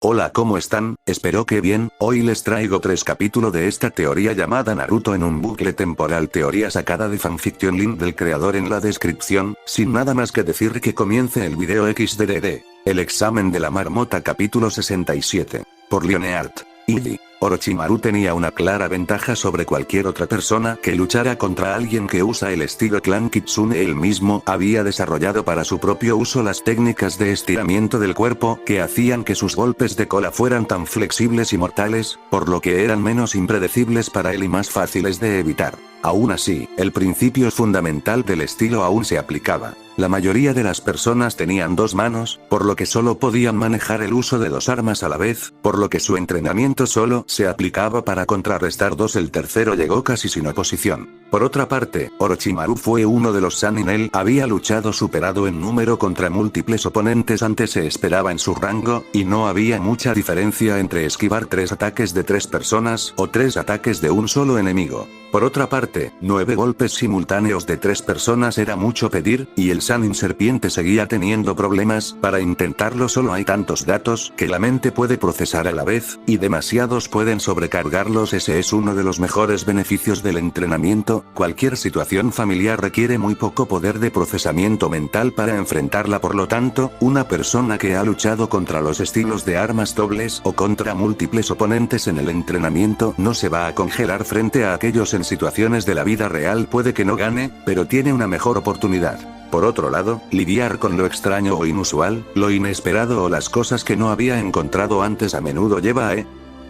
Hola, ¿cómo están? Espero que bien. Hoy les traigo 3 capítulos de esta teoría llamada Naruto en un bucle temporal, teoría sacada de fanfiction, link del creador en la descripción. Sin nada más que decir, que comience el video XDDD. El examen de la marmota, capítulo 67. Por Lionheart. Illy. Orochimaru tenía una clara ventaja sobre cualquier otra persona que luchara contra alguien que usa el estilo clan Kitsune. Él mismo había desarrollado para su propio uso las técnicas de estiramiento del cuerpo que hacían que sus golpes de cola fueran tan flexibles y mortales, por lo que eran menos impredecibles para él y más fáciles de evitar. Aún así, el principio fundamental del estilo aún se aplicaba. La mayoría de las personas tenían 2 manos, por lo que solo podían manejar el uso de 2 armas a la vez, por lo que su entrenamiento solo se aplicaba para contrarrestar 2. El tercero llegó casi sin oposición. Por otra parte, Orochimaru fue uno de los Sannin. Él había luchado superado en número contra múltiples oponentes antes se esperaba en su rango, y no había mucha diferencia entre esquivar 3 ataques de 3 personas o 3 ataques de un solo enemigo. Por otra parte, 9 golpes simultáneos de 3 personas era mucho pedir, y el Sannin serpiente seguía teniendo problemas para intentarlo. Solo hay tantos datos que la mente puede procesar a la vez, y demasiados pueden sobrecargarlos. Ese es uno de los mejores beneficios del entrenamiento. Cualquier situación familiar requiere muy poco poder de procesamiento mental para enfrentarla. Por lo tanto, una persona que ha luchado contra los estilos de armas dobles o contra múltiples oponentes en el entrenamiento no se va a congelar frente a aquellos en situaciones de la vida real. Puede que no gane, pero tiene una mejor oportunidad. Por otro lado, lidiar con lo extraño o inusual, lo inesperado o las cosas que no había encontrado antes a menudo lleva a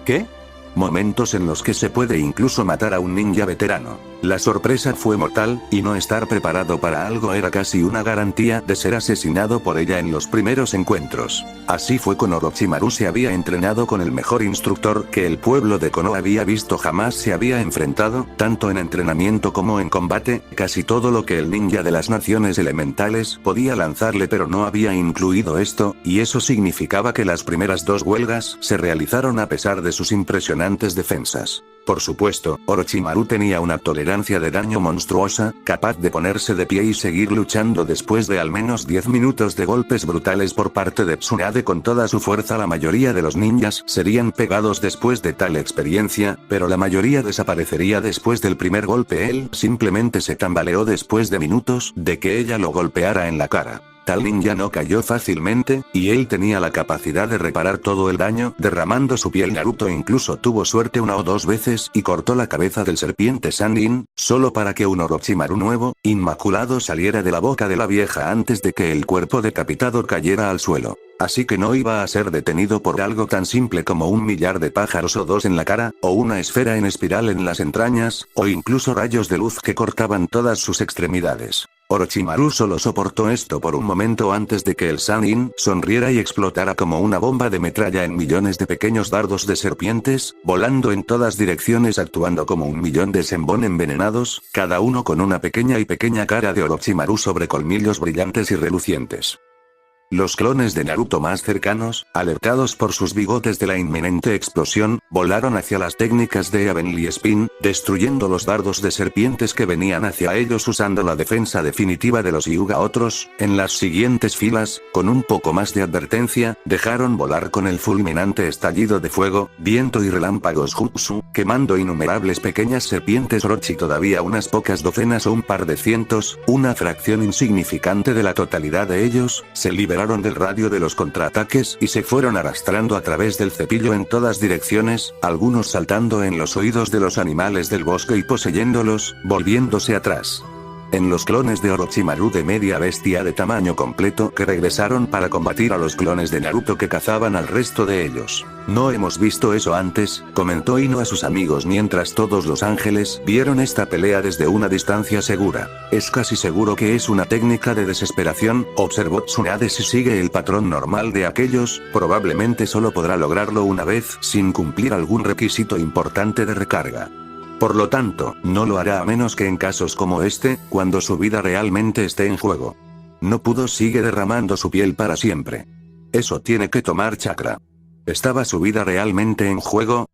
¿qué? Momentos en los que se puede incluso matar a un ninja veterano. La sorpresa fue mortal, y no estar preparado para algo era casi una garantía de ser asesinado por ella en los primeros encuentros. Así fue con Orochimaru. Se había entrenado con el mejor instructor que el pueblo de Konoha había visto. Jamás se había enfrentado, tanto en entrenamiento como en combate, casi todo lo que el ninja de las naciones elementales podía lanzarle, pero no había incluido esto, y eso significaba que las primeras 2 huelgas se realizaron a pesar de sus impresionantes defensas. Por supuesto, Orochimaru tenía una tolerancia de daño monstruosa, capaz de ponerse de pie y seguir luchando después de al menos 10 minutos de golpes brutales por parte de Tsunade con toda su fuerza. La mayoría de los ninjas serían pegados después de tal experiencia, pero la mayoría desaparecería después del primer golpe. Él simplemente se tambaleó después de minutos de que ella lo golpeara en la cara. Tal ninja no cayó fácilmente, y él tenía la capacidad de reparar todo el daño derramando su piel. Naruto incluso tuvo suerte 1 o 2 veces y cortó la cabeza del serpiente Sannin, solo para que un Orochimaru nuevo, inmaculado, saliera de la boca de la vieja antes de que el cuerpo decapitado cayera al suelo. Así que no iba a ser detenido por algo tan simple como un millar de pájaros o 2 en la cara, o una esfera en espiral en las entrañas, o incluso rayos de luz que cortaban todas sus extremidades. Orochimaru solo soportó esto por un momento antes de que el Sannin sonriera y explotara como una bomba de metralla en millones de pequeños dardos de serpientes, volando en todas direcciones, actuando como un millón de Senbon envenenados, cada uno con una pequeña cara de Orochimaru sobre colmillos brillantes y relucientes. Los clones de Naruto más cercanos, alertados por sus bigotes de la inminente explosión, volaron hacia las técnicas de Heavenly Spin, destruyendo los dardos de serpientes que venían hacia ellos usando la defensa definitiva de los Hyuga. Otros, en las siguientes filas, con un poco más de advertencia, dejaron volar con el fulminante estallido de fuego, viento y relámpagos jutsu, quemando innumerables pequeñas serpientes. Orochi todavía unas pocas docenas o un par de cientos, una fracción insignificante de la totalidad de ellos, se liberaron del radio de los contraataques y se fueron arrastrando a través del cepillo en todas direcciones, algunos saltando en los oídos de los animales del bosque y poseyéndolos, volviéndose atrás. En los clones de Orochimaru de media bestia de tamaño completo que regresaron para combatir a los clones de Naruto que cazaban al resto de ellos. No hemos visto eso antes, comentó Ino a sus amigos mientras todos los ángeles vieron esta pelea desde una distancia segura. Es casi seguro que es una técnica de desesperación, observó Tsunade. Si sigue el patrón normal de aquellos, probablemente solo podrá lograrlo una vez sin cumplir algún requisito importante de recarga. Por lo tanto, no lo hará a menos que en casos como este, cuando su vida realmente esté en juego. No pudo, sigue derramando su piel para siempre. Eso tiene que tomar chakra. ¿Estaba su vida realmente en juego?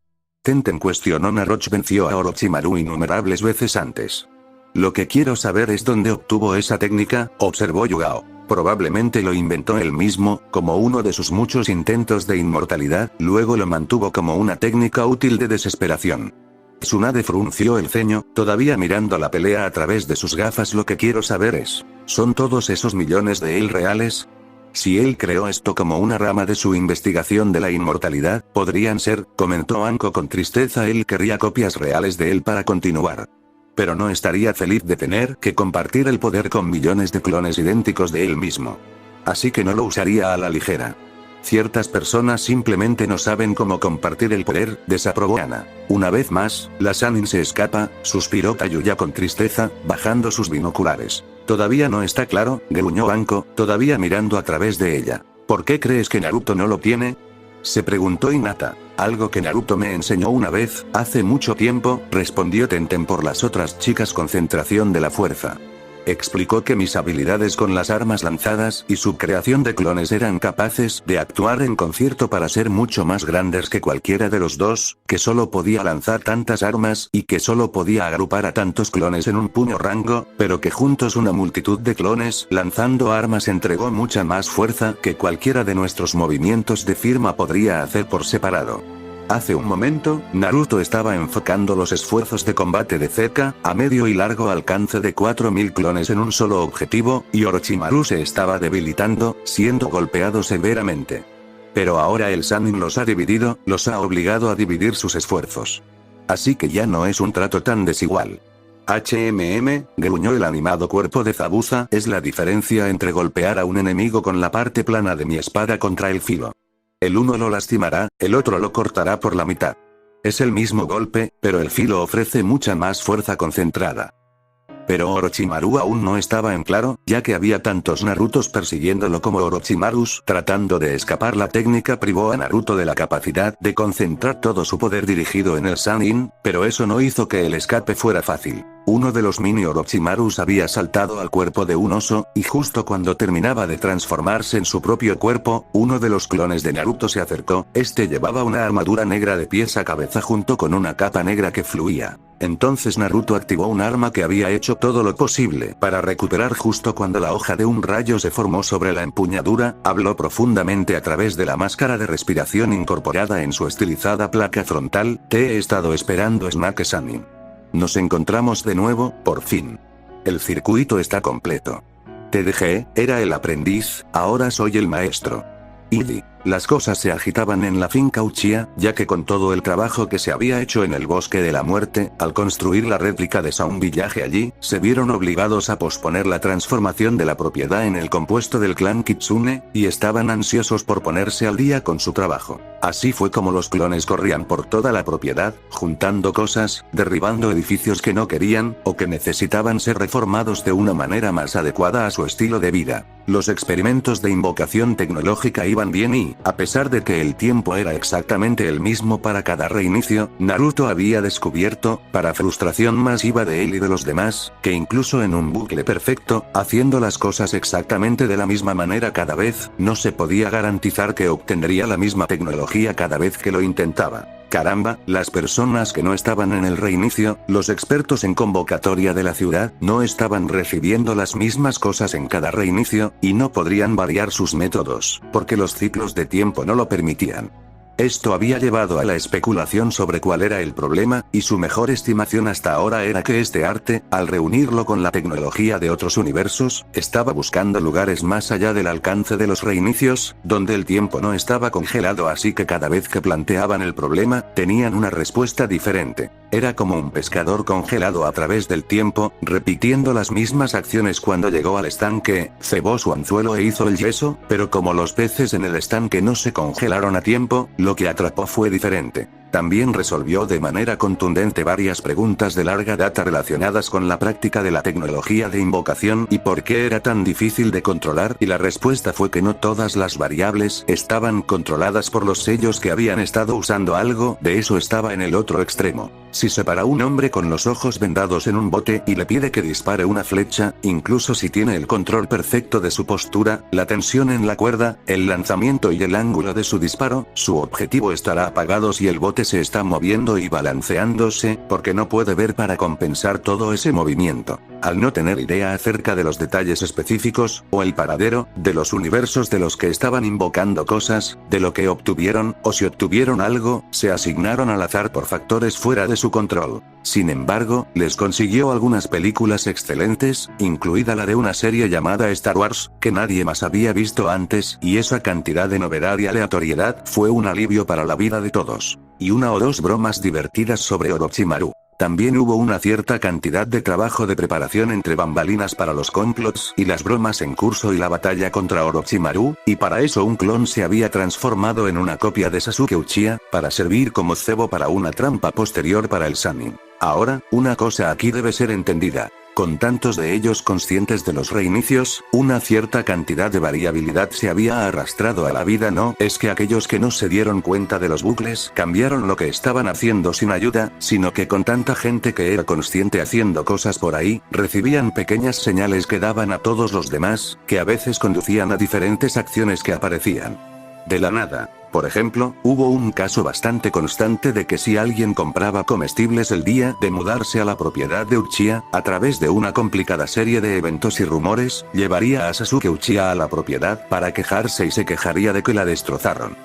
Tenten cuestionó. Naruto venció a Orochimaru innumerables veces antes. Lo que quiero saber es dónde obtuvo esa técnica, observó Yugao. Probablemente lo inventó él mismo, como uno de sus muchos intentos de inmortalidad, luego lo mantuvo como una técnica útil de desesperación. Tsunade frunció el ceño, todavía mirando la pelea a través de sus gafas. Lo que quiero saber es, ¿son todos esos millones de él reales? Si él creó esto como una rama de su investigación de la inmortalidad, podrían ser, comentó Anko con tristeza. Él querría copias reales de él para continuar. Pero no estaría feliz de tener que compartir el poder con millones de clones idénticos de él mismo. Así que no lo usaría a la ligera. Ciertas personas simplemente no saben cómo compartir el poder, desaprobó Ana. Una vez más, la Sannin se escapa, suspiró Tayuya con tristeza, bajando sus binoculares. Todavía no está claro, gruñó Anko, todavía mirando a través de ella. ¿Por qué crees que Naruto no lo tiene? Se preguntó Hinata. Algo que Naruto me enseñó una vez, hace mucho tiempo, respondió Tenten por las otras chicas. Concentración de la fuerza. Explicó que mis habilidades con las armas lanzadas y su creación de clones eran capaces de actuar en concierto para ser mucho más grandes que cualquiera de los dos, que solo podía lanzar tantas armas y que solo podía agrupar a tantos clones en un puño rango, pero que juntos una multitud de clones lanzando armas entregó mucha más fuerza que cualquiera de nuestros movimientos de firma podría hacer por separado. Hace un momento, Naruto estaba enfocando los esfuerzos de combate de cerca, a medio y largo alcance de 4000 clones en un solo objetivo, y Orochimaru se estaba debilitando, siendo golpeado severamente. Pero ahora el Sannin los ha dividido, los ha obligado a dividir sus esfuerzos. Así que ya no es un trato tan desigual. Gruñó el animado cuerpo de Zabuza, es la diferencia entre golpear a un enemigo con la parte plana de mi espada contra el filo. El uno lo lastimará, el otro lo cortará por la mitad. Es el mismo golpe, pero el filo ofrece mucha más fuerza concentrada. Pero Orochimaru aún no estaba en claro, ya que había tantos Narutos persiguiéndolo como Orochimarus tratando de escapar. La técnica privó a Naruto de la capacidad de concentrar todo su poder dirigido en el Sannin, pero eso no hizo que el escape fuera fácil. Uno de los mini Orochimarus había saltado al cuerpo de un oso, y justo cuando terminaba de transformarse en su propio cuerpo, uno de los clones de Naruto se acercó. Este llevaba una armadura negra de pies a cabeza junto con una capa negra que fluía. Entonces Naruto activó un arma que había hecho todo lo posible para recuperar. Justo cuando la hoja de un rayo se formó sobre la empuñadura, habló profundamente a través de la máscara de respiración incorporada en su estilizada placa frontal. Te he estado esperando, Snake Sannin. Nos encontramos de nuevo, por fin. El circuito está completo. Te dejé, era el aprendiz, ahora soy el maestro. Illy. Las cosas se agitaban en la finca Uchiha, ya que con todo el trabajo que se había hecho en el Bosque de la Muerte, al construir la réplica de Sound Village allí, se vieron obligados a posponer la transformación de la propiedad en el compuesto del clan Kitsune, y estaban ansiosos por ponerse al día con su trabajo. Así fue como los clones corrían por toda la propiedad, juntando cosas, derribando edificios que no querían, o que necesitaban ser reformados de una manera más adecuada a su estilo de vida. Los experimentos de invocación tecnológica iban bien y, a pesar de que el tiempo era exactamente el mismo para cada reinicio, Naruto había descubierto, para frustración masiva de él y de los demás, que incluso en un bucle perfecto, haciendo las cosas exactamente de la misma manera cada vez, no se podía garantizar que obtendría la misma tecnología cada vez que lo intentaba. Caramba, las personas que no estaban en el reinicio, los expertos en convocatoria de la ciudad, no estaban recibiendo las mismas cosas en cada reinicio, y no podrían variar sus métodos, porque los ciclos de tiempo no lo permitían. Esto había llevado a la especulación sobre cuál era el problema, y su mejor estimación hasta ahora era que este arte, al reunirlo con la tecnología de otros universos, estaba buscando lugares más allá del alcance de los reinicios, donde el tiempo no estaba congelado, así que cada vez que planteaban el problema, tenían una respuesta diferente. Era como un pescador congelado a través del tiempo, repitiendo las mismas acciones. Cuando llegó al estanque, cebó su anzuelo e hizo el yeso, pero como los peces en el estanque no se congelaron a tiempo, lo que atrapó fue diferente. También resolvió de manera contundente varias preguntas de larga data relacionadas con la práctica de la tecnología de invocación y por qué era tan difícil de controlar, y la respuesta fue que no todas las variables estaban controladas por los sellos que habían estado usando. Algo de eso estaba en el otro extremo. Si se para un hombre con los ojos vendados en un bote y le pide que dispare una flecha, incluso si tiene el control perfecto de su postura, la tensión en la cuerda, el lanzamiento y el ángulo de su disparo, su objetivo estará apagado si el bote simplemente se está moviendo y balanceándose, porque no puede ver para compensar todo ese movimiento. Al no tener idea acerca de los detalles específicos, o el paradero, de los universos de los que estaban invocando cosas, de lo que obtuvieron, o si obtuvieron algo, se asignaron al azar por factores fuera de su control. Sin embargo, les consiguió algunas películas excelentes, incluida la de una serie llamada Star Wars, que nadie más había visto antes, y esa cantidad de novedad y aleatoriedad fue un alivio para la vida de todos. Y una o dos bromas divertidas sobre Orochimaru. También hubo una cierta cantidad de trabajo de preparación entre bambalinas para los complots y las bromas en curso y la batalla contra Orochimaru, y para eso un clon se había transformado en una copia de Sasuke Uchiha, para servir como cebo para una trampa posterior para el Sannin. Ahora, una cosa aquí debe ser entendida. Con tantos de ellos conscientes de los reinicios, una cierta cantidad de variabilidad se había arrastrado a la vida. No es que aquellos que no se dieron cuenta de los bucles cambiaron lo que estaban haciendo sin ayuda, sino que con tanta gente que era consciente haciendo cosas por ahí, recibían pequeñas señales que daban a todos los demás, que a veces conducían a diferentes acciones que aparecían de la nada. Por ejemplo, hubo un caso bastante constante de que si alguien compraba comestibles el día de mudarse a la propiedad de Uchiha, a través de una complicada serie de eventos y rumores, llevaría a Sasuke Uchiha a la propiedad para quejarse y se quejaría de que la destrozaron,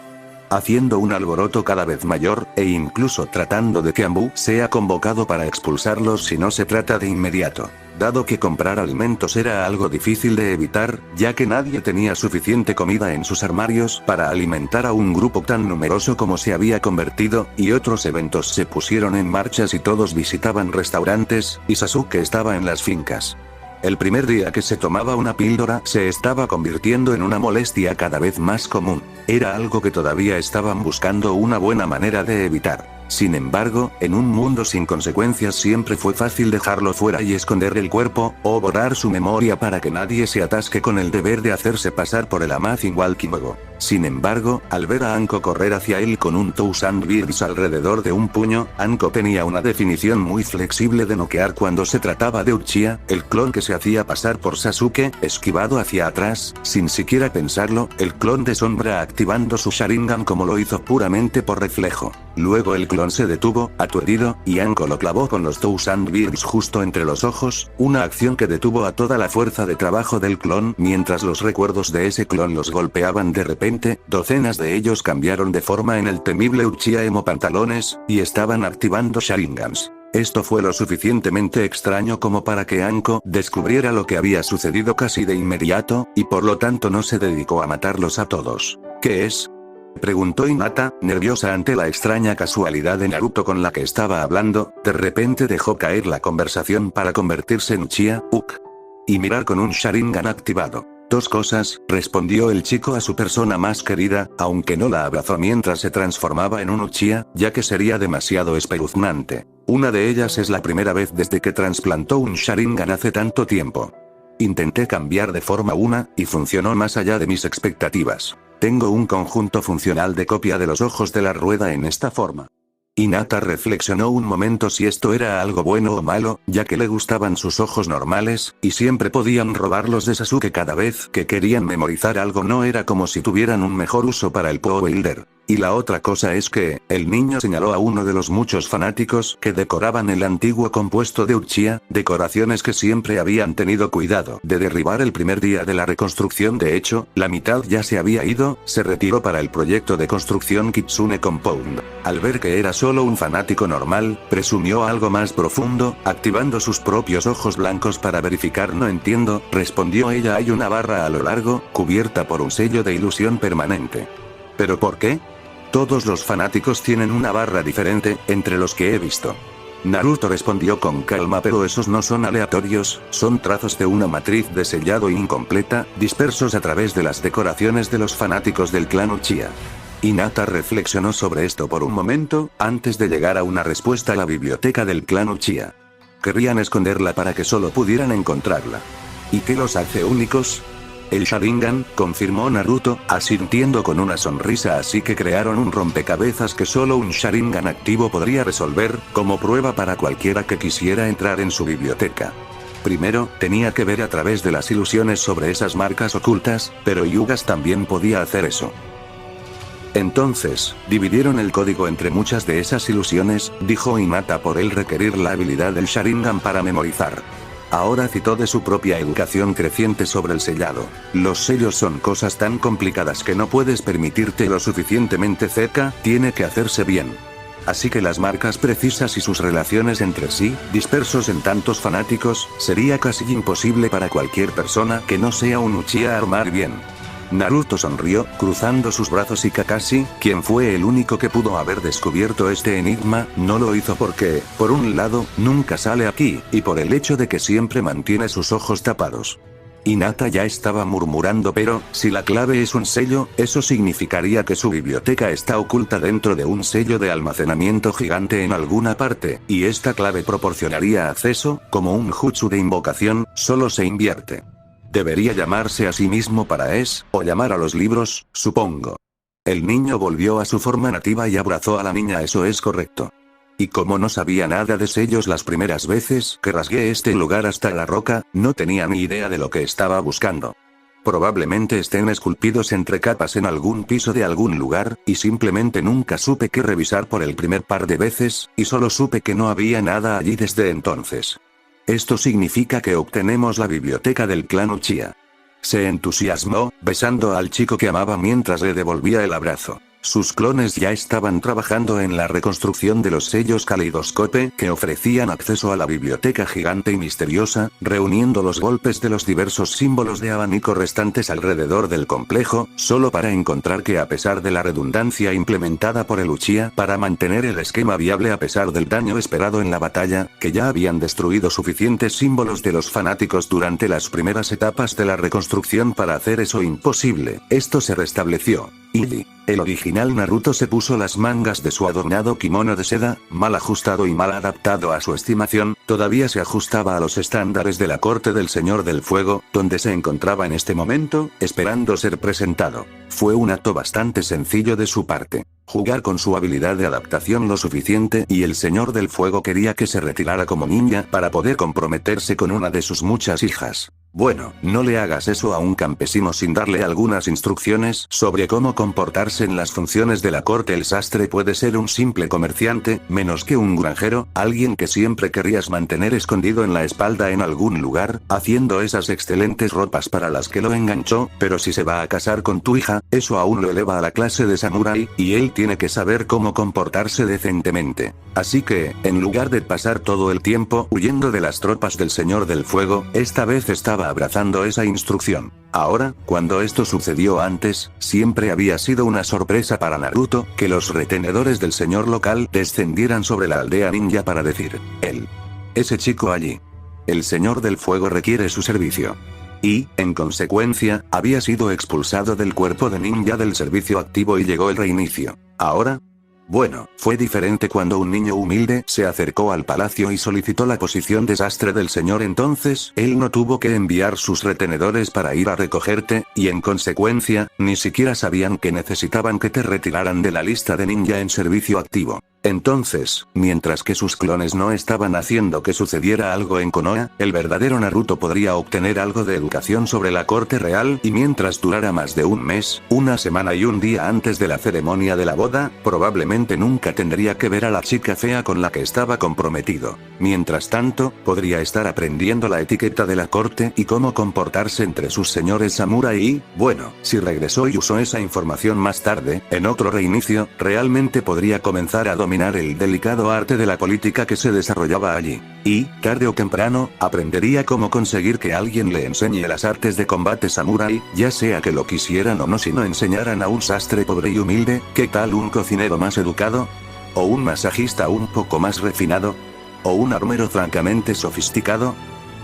haciendo un alboroto cada vez mayor, e incluso tratando de que Anbu sea convocado para expulsarlos si no se trata de inmediato. Dado que comprar alimentos era algo difícil de evitar, ya que nadie tenía suficiente comida en sus armarios para alimentar a un grupo tan numeroso como se había convertido, y otros eventos se pusieron en marcha y todos visitaban restaurantes, y Sasuke estaba en las fincas. El primer día que se tomaba una píldora se estaba convirtiendo en una molestia cada vez más común. Era algo que todavía estaban buscando una buena manera de evitar. Sin embargo, en un mundo sin consecuencias siempre fue fácil dejarlo fuera y esconder el cuerpo, o borrar su memoria para que nadie se atasque con el deber de hacerse pasar por el Amazing Walking Mago. Sin embargo, al ver a Anko correr hacia él con un Thousand Beards alrededor de un puño, Anko tenía una definición muy flexible de noquear cuando se trataba de Uchiha, el clon que se hacía pasar por Sasuke, esquivado hacia atrás, sin siquiera pensarlo, el clon de sombra activando su Sharingan como lo hizo puramente por reflejo. Luego el clon se detuvo, aturdido, y Anko lo clavó con los Thousand Beards justo entre los ojos, una acción que detuvo a toda la fuerza de trabajo del clon, mientras los recuerdos de ese clon los golpeaban de repente, docenas de ellos cambiaron de forma en el temible Uchiha Emo Pantalones, y estaban activando Sharingans. Esto fue lo suficientemente extraño como para que Anko descubriera lo que había sucedido casi de inmediato, y por lo tanto no se dedicó a matarlos a todos. ¿Qué es?, preguntó Hinata, nerviosa ante la extraña casualidad de Naruto con la que estaba hablando. De repente dejó caer la conversación para convertirse en Uchiha, y mirar con un Sharingan activado. Dos cosas, respondió el chico a su persona más querida, aunque no la abrazó mientras se transformaba en un Uchiha, ya que sería demasiado espeluznante. Una de ellas es la primera vez desde que trasplantó un Sharingan hace tanto tiempo. Intenté cambiar de forma y funcionó más allá de mis expectativas. Tengo un conjunto funcional de copia de los ojos de la rueda en esta forma. Hinata reflexionó un momento si esto era algo bueno o malo, ya que le gustaban sus ojos normales, y siempre podían robarlos de Sasuke cada vez que querían memorizar algo. No era como si tuvieran un mejor uso para el Powder. Y la otra cosa es que, el niño señaló a uno de los muchos fanáticos que decoraban el antiguo compuesto de Uchiha, decoraciones que siempre habían tenido cuidado de derribar el primer día de la reconstrucción. De hecho, la mitad ya se había ido, se retiró para el proyecto de construcción Kitsune Compound. Al ver que era solo un fanático normal, presumió algo más profundo, activando sus propios ojos blancos para verificar. No entiendo, respondió ella. Hay una barra a lo largo, cubierta por un sello de ilusión permanente. ¿Pero por qué? Todos los fanáticos tienen una barra diferente, entre los que he visto. Naruto respondió con calma, pero esos no son aleatorios, son trazos de una matriz de sellado incompleta, dispersos a través de las decoraciones de los fanáticos del clan Uchiha. Hinata reflexionó sobre esto por un momento, antes de llegar a una respuesta. La biblioteca del clan Uchiha. Querrían esconderla para que solo pudieran encontrarla. ¿Y qué los hace únicos? El Sharingan, confirmó Naruto, asintiendo con una sonrisa. Así que crearon un rompecabezas que solo un Sharingan activo podría resolver, como prueba para cualquiera que quisiera entrar en su biblioteca. Primero, tenía que ver a través de las ilusiones sobre esas marcas ocultas, pero Yugas también podía hacer eso. Entonces, dividieron el código entre muchas de esas ilusiones, dijo Hinata por él requerir la habilidad del Sharingan para memorizar. Ahora citó de su propia educación creciente sobre el sellado. Los sellos son cosas tan complicadas que no puedes permitirte lo suficientemente cerca, tiene que hacerse bien. Así que las marcas precisas y sus relaciones entre sí, dispersos en tantos fanáticos, sería casi imposible para cualquier persona que no sea un Uchiha armar bien. Naruto sonrió, cruzando sus brazos y Kakashi, quien fue el único que pudo haber descubierto este enigma, no lo hizo porque, por un lado, nunca sale aquí, y por el hecho de que siempre mantiene sus ojos tapados. Hinata ya estaba murmurando pero, si la clave es un sello, eso significaría que su biblioteca está oculta dentro de un sello de almacenamiento gigante en alguna parte, y esta clave proporcionaría acceso, como un jutsu de invocación, solo se invierte. Debería llamarse a sí mismo para o llamar a los libros, supongo. El niño volvió a su forma nativa y abrazó a la niña, eso es correcto. Y como no sabía nada de sellos las primeras veces que rasgué este lugar hasta la roca, no tenía ni idea de lo que estaba buscando. Probablemente estén esculpidos entre capas en algún piso de algún lugar, y simplemente nunca supe qué revisar por el primer par de veces, y solo supe que no había nada allí desde entonces. Esto significa que obtenemos la biblioteca del clan Uchiha. Se entusiasmó, besando al chico que amaba mientras le devolvía el abrazo. Sus clones ya estaban trabajando en la reconstrucción de los sellos Kaleidoscope que ofrecían acceso a la biblioteca gigante y misteriosa, reuniendo los golpes de los diversos símbolos de abanico restantes alrededor del complejo, solo para encontrar que a pesar de la redundancia implementada por el Uchiha para mantener el esquema viable a pesar del daño esperado en la batalla, que ya habían destruido suficientes símbolos de los fanáticos durante las primeras etapas de la reconstrucción para hacer eso imposible, esto se restableció. El original Naruto se puso las mangas de su adornado kimono de seda, mal ajustado y mal adaptado a su estimación, todavía se ajustaba a los estándares de la corte del Señor del Fuego, donde se encontraba en este momento, esperando ser presentado. Fue un acto bastante sencillo de su parte. Jugar con su habilidad de adaptación lo suficiente y el Señor del Fuego quería que se retirara como niña para poder comprometerse con una de sus muchas hijas. Bueno, no le hagas eso a un campesino sin darle algunas instrucciones sobre cómo comportarse en las funciones de la corte. El sastre puede ser un simple comerciante, menos que un granjero, alguien que siempre querrías mantener escondido en la espalda en algún lugar, haciendo esas excelentes ropas para las que lo enganchó, pero si se va a casar con tu hija, eso aún lo eleva a la clase de samurái, y él tiene que saber cómo comportarse decentemente. Así que, en lugar de pasar todo el tiempo huyendo de las tropas del Señor del Fuego, esta vez estaba abrazando esa instrucción. Ahora, cuando esto sucedió antes, siempre había sido una sorpresa para Naruto, que los retenedores del señor local descendieran sobre la aldea ninja para decir, ese chico allí. El Señor del Fuego requiere su servicio. Y, en consecuencia, había sido expulsado del cuerpo de ninja del servicio activo y llegó el reinicio. Ahora, bueno, fue diferente cuando un niño humilde se acercó al palacio y solicitó la posición de sastre del señor. Entonces, él no tuvo que enviar sus retenedores para ir a recogerte, y en consecuencia, ni siquiera sabían que necesitaban que te retiraran de la lista de ninja en servicio activo. Entonces, mientras que sus clones no estaban haciendo que sucediera algo en Konoha, el verdadero Naruto podría obtener algo de educación sobre la corte real y mientras durara más de un mes, una semana y un día antes de la ceremonia de la boda, probablemente nunca tendría que ver a la chica fea con la que estaba comprometido. Mientras tanto, podría estar aprendiendo la etiqueta de la corte y cómo comportarse entre sus señores samurái y, bueno, si regresó y usó esa información más tarde, en otro reinicio, realmente podría comenzar a dominar el delicado arte de la política que se desarrollaba allí. Y, tarde o temprano, aprendería cómo conseguir que alguien le enseñe las artes de combate samurái, ya sea que lo quisieran o no. Si no enseñaran a un sastre pobre y humilde, ¿qué tal un cocinero más educado? ¿O un masajista un poco más refinado? ¿O un armero francamente sofisticado?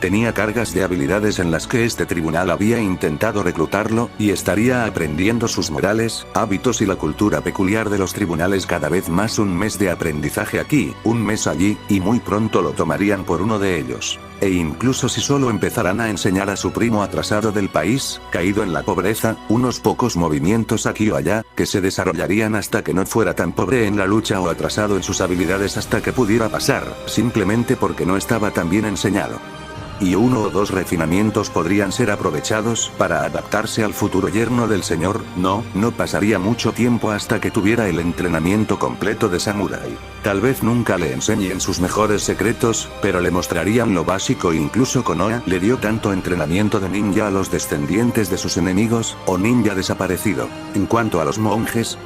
Tenía cargas de habilidades en las que este tribunal había intentado reclutarlo, y estaría aprendiendo sus modales, hábitos y la cultura peculiar de los tribunales cada vez más. Un mes de aprendizaje aquí, un mes allí, y muy pronto lo tomarían por uno de ellos. E incluso si solo empezaran a enseñar a su primo atrasado del país, caído en la pobreza, unos pocos movimientos aquí o allá, que se desarrollarían hasta que no fuera tan pobre en la lucha o atrasado en sus habilidades hasta que pudiera pasar, simplemente porque no estaba tan bien enseñado. y uno o dos refinamientos podrían ser aprovechados para adaptarse al futuro yerno del señor. No pasaría mucho tiempo hasta que tuviera el entrenamiento completo de samurái. Tal vez nunca le enseñen sus mejores secretos, pero le mostrarían lo básico. Incluso Konoha le dio tanto entrenamiento de ninja a los descendientes de sus enemigos, o ninja desaparecido. En cuanto a los monjes,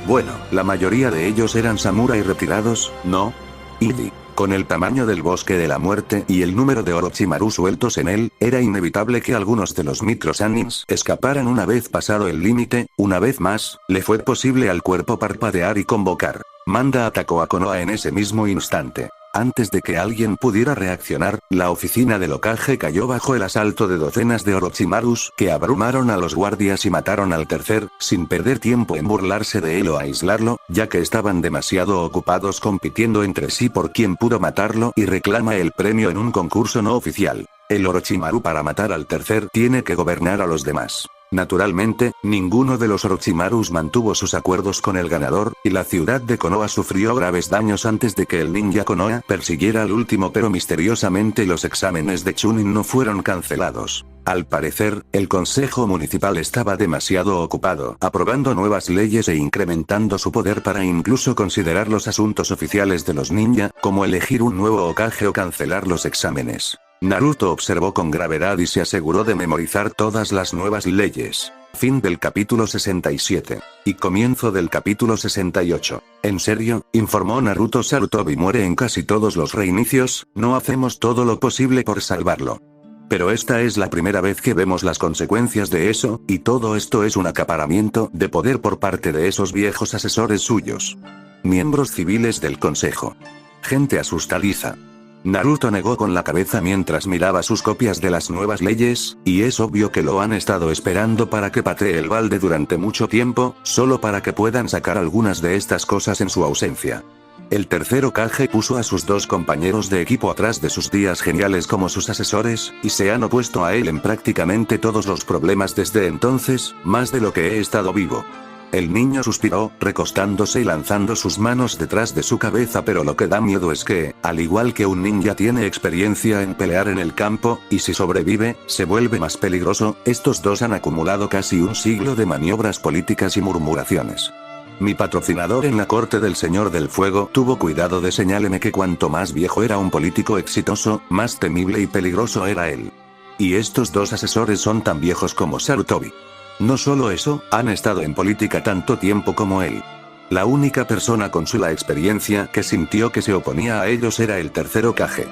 bueno, la mayoría de ellos eran samurái retirados, ¿no? Y con el tamaño del bosque de la muerte y el número de Orochimaru sueltos en él, era inevitable que algunos de los microsanins escaparan una vez pasado el límite. Una vez más, le fue posible al cuerpo parpadear y convocar. Manda atacó a Konoha en ese mismo instante. Antes de que alguien pudiera reaccionar, la oficina del Hokage cayó bajo el asalto de docenas de Orochimarus, que abrumaron a los guardias y mataron al tercer, sin perder tiempo en burlarse de él o aislarlo, ya que estaban demasiado ocupados compitiendo entre sí por quién pudo matarlo y reclama el premio en un concurso no oficial. El Orochimaru para matar al tercer tiene que gobernar a los demás. Naturalmente, ninguno de los Orochimarus mantuvo sus acuerdos con el ganador, y la ciudad de Konoha sufrió graves daños antes de que el ninja Konoha persiguiera al último, pero misteriosamente los exámenes de Chunin no fueron cancelados. Al parecer, el consejo municipal estaba demasiado ocupado aprobando nuevas leyes e incrementando su poder para incluso considerar los asuntos oficiales de los ninja, como elegir un nuevo Hokage o cancelar los exámenes. Naruto observó con gravedad y se aseguró de memorizar todas las nuevas leyes. Fin del capítulo 67. Y comienzo del capítulo 68. ¿En serio?, informó Naruto. Sarutobi muere en casi todos los reinicios, no hacemos todo lo posible por salvarlo. Pero esta es la primera vez que vemos las consecuencias de eso, y todo esto es un acaparamiento de poder por parte de esos viejos asesores suyos. Miembros civiles del consejo. Gente asustadiza. Naruto negó con la cabeza mientras miraba sus copias de las nuevas leyes, y es obvio que lo han estado esperando para que patee el balde durante mucho tiempo, solo para que puedan sacar algunas de estas cosas en su ausencia. El tercer Hokage puso a sus dos compañeros de equipo atrás de sus días geniales como sus asesores, y se han opuesto a él en prácticamente todos los problemas desde entonces, más de lo que he estado vivo. El niño suspiró, recostándose y lanzando sus manos detrás de su cabeza, pero lo que da miedo es que, al igual que un ninja tiene experiencia en pelear en el campo, y si sobrevive, se vuelve más peligroso. Estos dos han acumulado casi un siglo de maniobras políticas y murmuraciones. Mi patrocinador en la corte del Señor del Fuego tuvo cuidado de señalarme que cuanto más viejo era un político exitoso, más temible y peligroso era él. Y estos dos asesores son tan viejos como Sarutobi. No solo eso, han estado en política tanto tiempo como él. La única persona con la experiencia que sintió que se oponía a ellos era el tercer Hokage.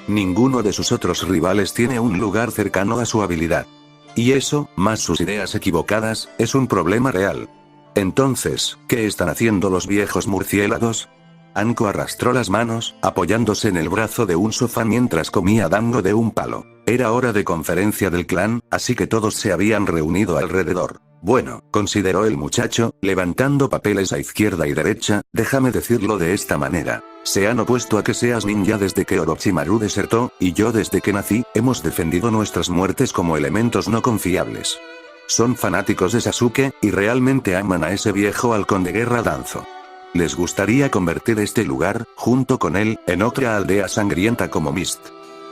Ninguno de sus otros rivales tiene un lugar cercano a su habilidad. Y eso, más sus ideas equivocadas, es un problema real. Entonces, ¿qué están haciendo los viejos murciélagos? Anko arrastró las manos, apoyándose en el brazo de un sofá mientras comía dango de un palo. Era hora de conferencia del clan, así que todos se habían reunido alrededor. Bueno, consideró el muchacho, levantando papeles a izquierda y derecha, déjame decirlo de esta manera. Se han opuesto a que seas ninja desde que Orochimaru desertó, y yo desde que nací, hemos defendido nuestras muertes como elementos no confiables. Son fanáticos de Sasuke, y realmente aman a ese viejo halcón de guerra Danzo. Les gustaría convertir este lugar, junto con él, en otra aldea sangrienta como Mist.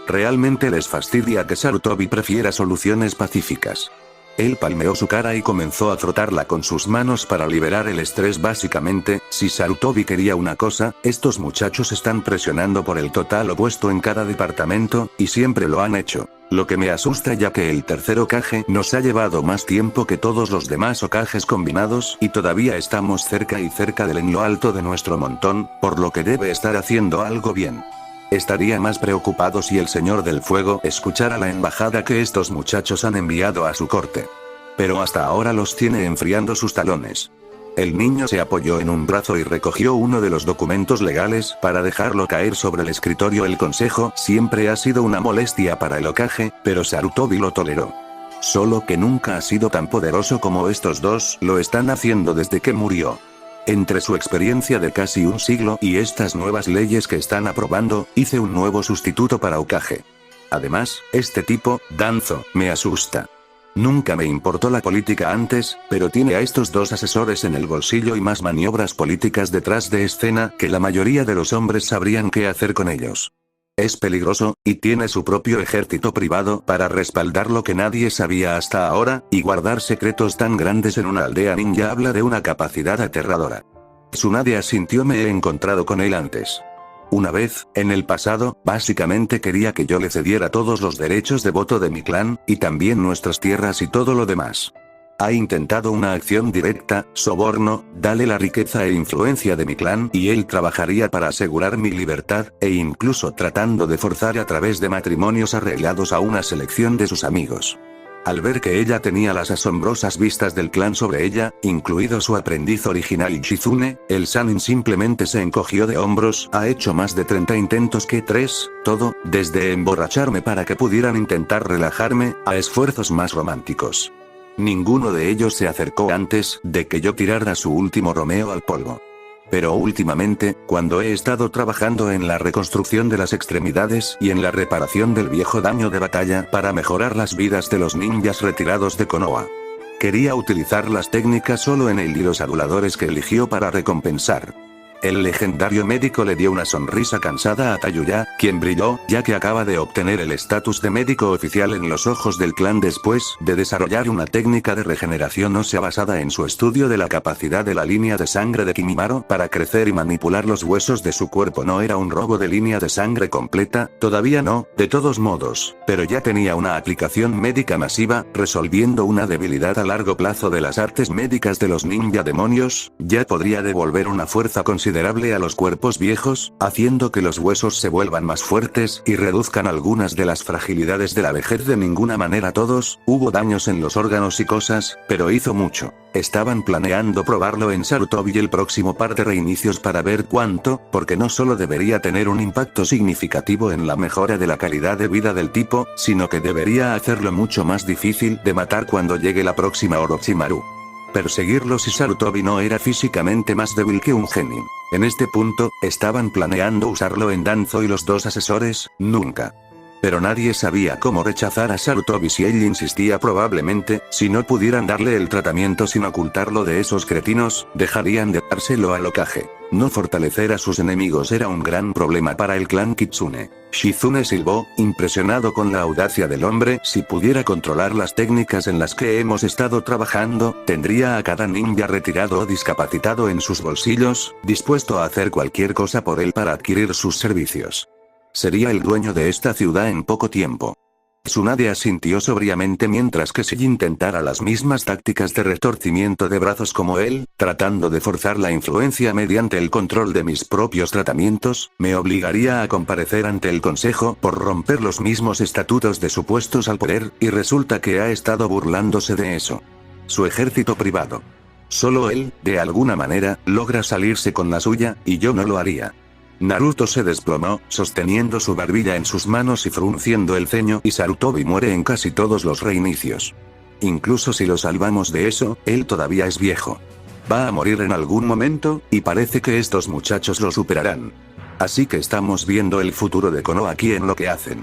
Realmente les fastidia que Sarutobi prefiera soluciones pacíficas. Él palmeó su cara y comenzó a frotarla con sus manos para liberar el estrés. Básicamente, si Sarutobi quería una cosa, estos muchachos están presionando por el total opuesto en cada departamento, y siempre lo han hecho. Lo que me asusta, ya que el tercer Hokage nos ha llevado más tiempo que todos los demás Hokages combinados, y todavía estamos cerca y cerca del en lo alto de nuestro montón, por lo que debe estar haciendo algo bien. Estaría más preocupado si el Señor del Fuego escuchara la embajada que estos muchachos han enviado a su corte. Pero hasta ahora los tiene enfriando sus talones. El niño se apoyó en un brazo y recogió uno de los documentos legales para dejarlo caer sobre el escritorio. El consejo siempre ha sido una molestia para el Hokage, pero Sarutobi lo toleró. Solo que nunca ha sido tan poderoso como estos dos lo están haciendo desde que murió. Entre su experiencia de casi un siglo y estas nuevas leyes que están aprobando, hice un nuevo sustituto para Hokage. Además, este tipo, Danzo, me asusta. Nunca me importó la política antes, pero tiene a estos dos asesores en el bolsillo y más maniobras políticas detrás de escena que la mayoría de los hombres sabrían qué hacer con ellos. Es peligroso, y tiene su propio ejército privado para respaldar lo que nadie sabía hasta ahora, y guardar secretos tan grandes en una aldea ninja habla de una capacidad aterradora. Tsunade asintió. Me he encontrado con él antes. Una vez, en el pasado, básicamente quería que yo le cediera todos los derechos de voto de mi clan, y también nuestras tierras y todo lo demás. Ha intentado una acción directa, soborno, dale la riqueza e influencia de mi clan y él trabajaría para asegurar mi libertad, e incluso tratando de forzar a través de matrimonios arreglados a una selección de sus amigos. Al ver que ella tenía las asombrosas vistas del clan sobre ella, incluido su aprendiz original Shizune, el Sannin simplemente se encogió de hombros. Ha hecho más de 30 intentos que 3, todo, desde emborracharme para que pudieran intentar relajarme, a esfuerzos más románticos. Ninguno de ellos se acercó antes de que yo tirara su último Romeo al polvo. Pero últimamente, cuando he estado trabajando en la reconstrucción de las extremidades y en la reparación del viejo daño de batalla para mejorar las vidas de los ninjas retirados de Konoha. Quería utilizar las técnicas solo en él y los aduladores que eligió para recompensar. El legendario médico le dio una sonrisa cansada a Tayuya, quien brilló, ya que acaba de obtener el estatus de médico oficial en los ojos del clan después de desarrollar una técnica de regeneración ósea basada en su estudio de la capacidad de la línea de sangre de Kimimaro para crecer y manipular los huesos de su cuerpo. No era un robo de línea de sangre completa, todavía no, de todos modos, pero ya tenía una aplicación médica masiva, resolviendo una debilidad a largo plazo de las artes médicas de los ninja demonios. Ya podría devolver una fuerza considerable a los cuerpos viejos, haciendo que los huesos se vuelvan más fuertes y reduzcan algunas de las fragilidades de la vejez. De ninguna manera todos, hubo daños en los órganos y cosas, pero hizo mucho. Estaban planeando probarlo en Sarutobi el próximo par de reinicios para ver cuánto, porque no solo debería tener un impacto significativo en la mejora de la calidad de vida del tipo, sino que debería hacerlo mucho más difícil de matar cuando llegue la próxima Orochimaru. Perseguirlo si Sarutobi no era físicamente más débil que un genin. En este punto, estaban planeando usarlo en Danzo y los dos asesores, nunca. Pero nadie sabía cómo rechazar a Sarutobi si él insistía. Probablemente, si no pudieran darle el tratamiento sin ocultarlo de esos cretinos, dejarían de dárselo al Hokage. No fortalecer a sus enemigos era un gran problema para el clan Kitsune. Shizune silbó, impresionado con la audacia del hombre. Si pudiera controlar las técnicas en las que hemos estado trabajando, tendría a cada ninja retirado o discapacitado en sus bolsillos, dispuesto a hacer cualquier cosa por él para adquirir sus servicios. Sería el dueño de esta ciudad en poco tiempo. Tsunade asintió sobriamente mientras que si intentara las mismas tácticas de retorcimiento de brazos como él, tratando de forzar la influencia mediante el control de mis propios tratamientos, me obligaría a comparecer ante el consejo por romper los mismos estatutos de supuestos al poder, y resulta que ha estado burlándose de eso. Su ejército privado. Solo él, de alguna manera, logra salirse con la suya, y yo no lo haría. Naruto se desplomó, sosteniendo su barbilla en sus manos y frunciendo el ceño, y Sarutobi muere en casi todos los reinicios. Incluso si lo salvamos de eso, él todavía es viejo. Va a morir en algún momento, y parece que estos muchachos lo superarán. Así que estamos viendo el futuro de Konoha aquí en lo que hacen.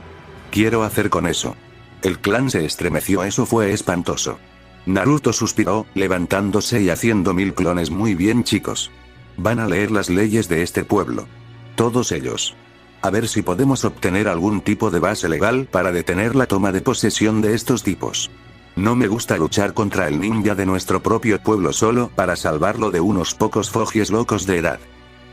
Quiero hacer con eso. El clan se estremeció. Eso fue espantoso. Naruto suspiró, levantándose y haciendo 1000 clones. Muy bien, chicos. Van a leer las leyes de este pueblo. Todos ellos. A ver si podemos obtener algún tipo de base legal para detener la toma de posesión de estos tipos. No me gusta luchar contra el ninja de nuestro propio pueblo solo para salvarlo de unos pocos fogies locos de edad.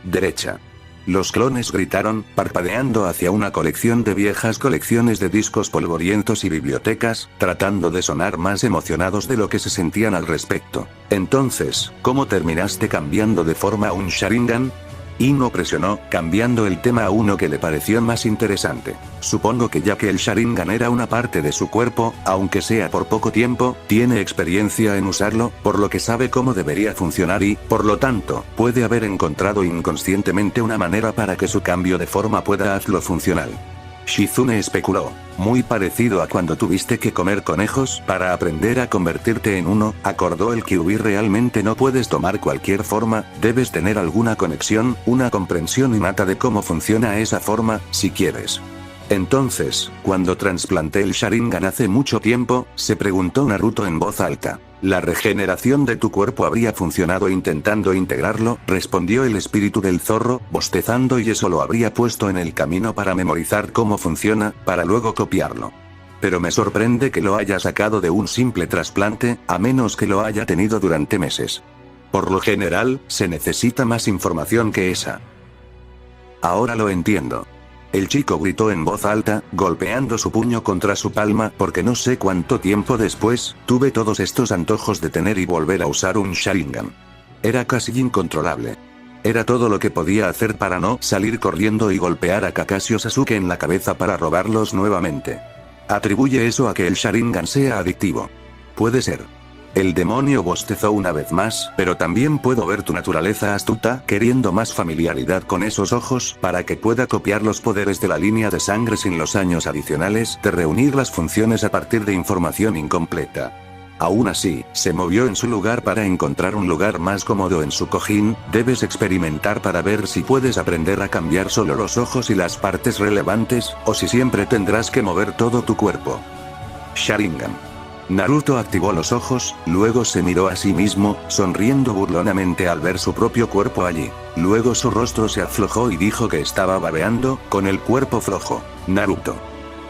Derecha. Los clones gritaron, parpadeando hacia una colección de viejas colecciones de discos polvorientos y bibliotecas, tratando de sonar más emocionados de lo que se sentían al respecto. Entonces, ¿cómo terminaste cambiando de forma a un Sharingan? Ino presionó, cambiando el tema a uno que le pareció más interesante. Supongo que ya que el Sharingan era una parte de su cuerpo, aunque sea por poco tiempo, tiene experiencia en usarlo, por lo que sabe cómo debería funcionar y, por lo tanto, puede haber encontrado inconscientemente una manera para que su cambio de forma pueda hacerlo funcional. Shizune especuló. Muy parecido a cuando tuviste que comer conejos para aprender a convertirte en uno, acordó el Kyuubi. Realmente no puedes tomar cualquier forma, debes tener alguna conexión, una comprensión innata de cómo funciona esa forma, si quieres. Entonces, cuando trasplanté el Sharingan hace mucho tiempo, se preguntó Naruto en voz alta. La regeneración de tu cuerpo habría funcionado intentando integrarlo, respondió el espíritu del zorro, bostezando, y eso lo habría puesto en el camino para memorizar cómo funciona, para luego copiarlo. Pero me sorprende que lo haya sacado de un simple trasplante, a menos que lo haya tenido durante meses. Por lo general, se necesita más información que esa. Ahora lo entiendo. El chico gritó en voz alta, golpeando su puño contra su palma, porque no sé cuánto tiempo después, tuve todos estos antojos de tener y volver a usar un Sharingan. Era casi incontrolable. Era todo lo que podía hacer para no salir corriendo y golpear a Kakashi o Sasuke en la cabeza para robarlos nuevamente. Atribuye eso a que el Sharingan sea adictivo. Puede ser. El demonio bostezó una vez más, pero también puedo ver tu naturaleza astuta, queriendo más familiaridad con esos ojos, para que pueda copiar los poderes de la línea de sangre sin los años adicionales de reunir las funciones a partir de información incompleta. Aún así, se movió en su lugar para encontrar un lugar más cómodo en su cojín. Debes experimentar para ver si puedes aprender a cambiar solo los ojos y las partes relevantes, o si siempre tendrás que mover todo tu cuerpo. Sharingan. Naruto activó los ojos, luego se miró a sí mismo, sonriendo burlonamente al ver su propio cuerpo allí. Luego su rostro se aflojó y dijo que estaba babeando, con el cuerpo flojo. Naruto.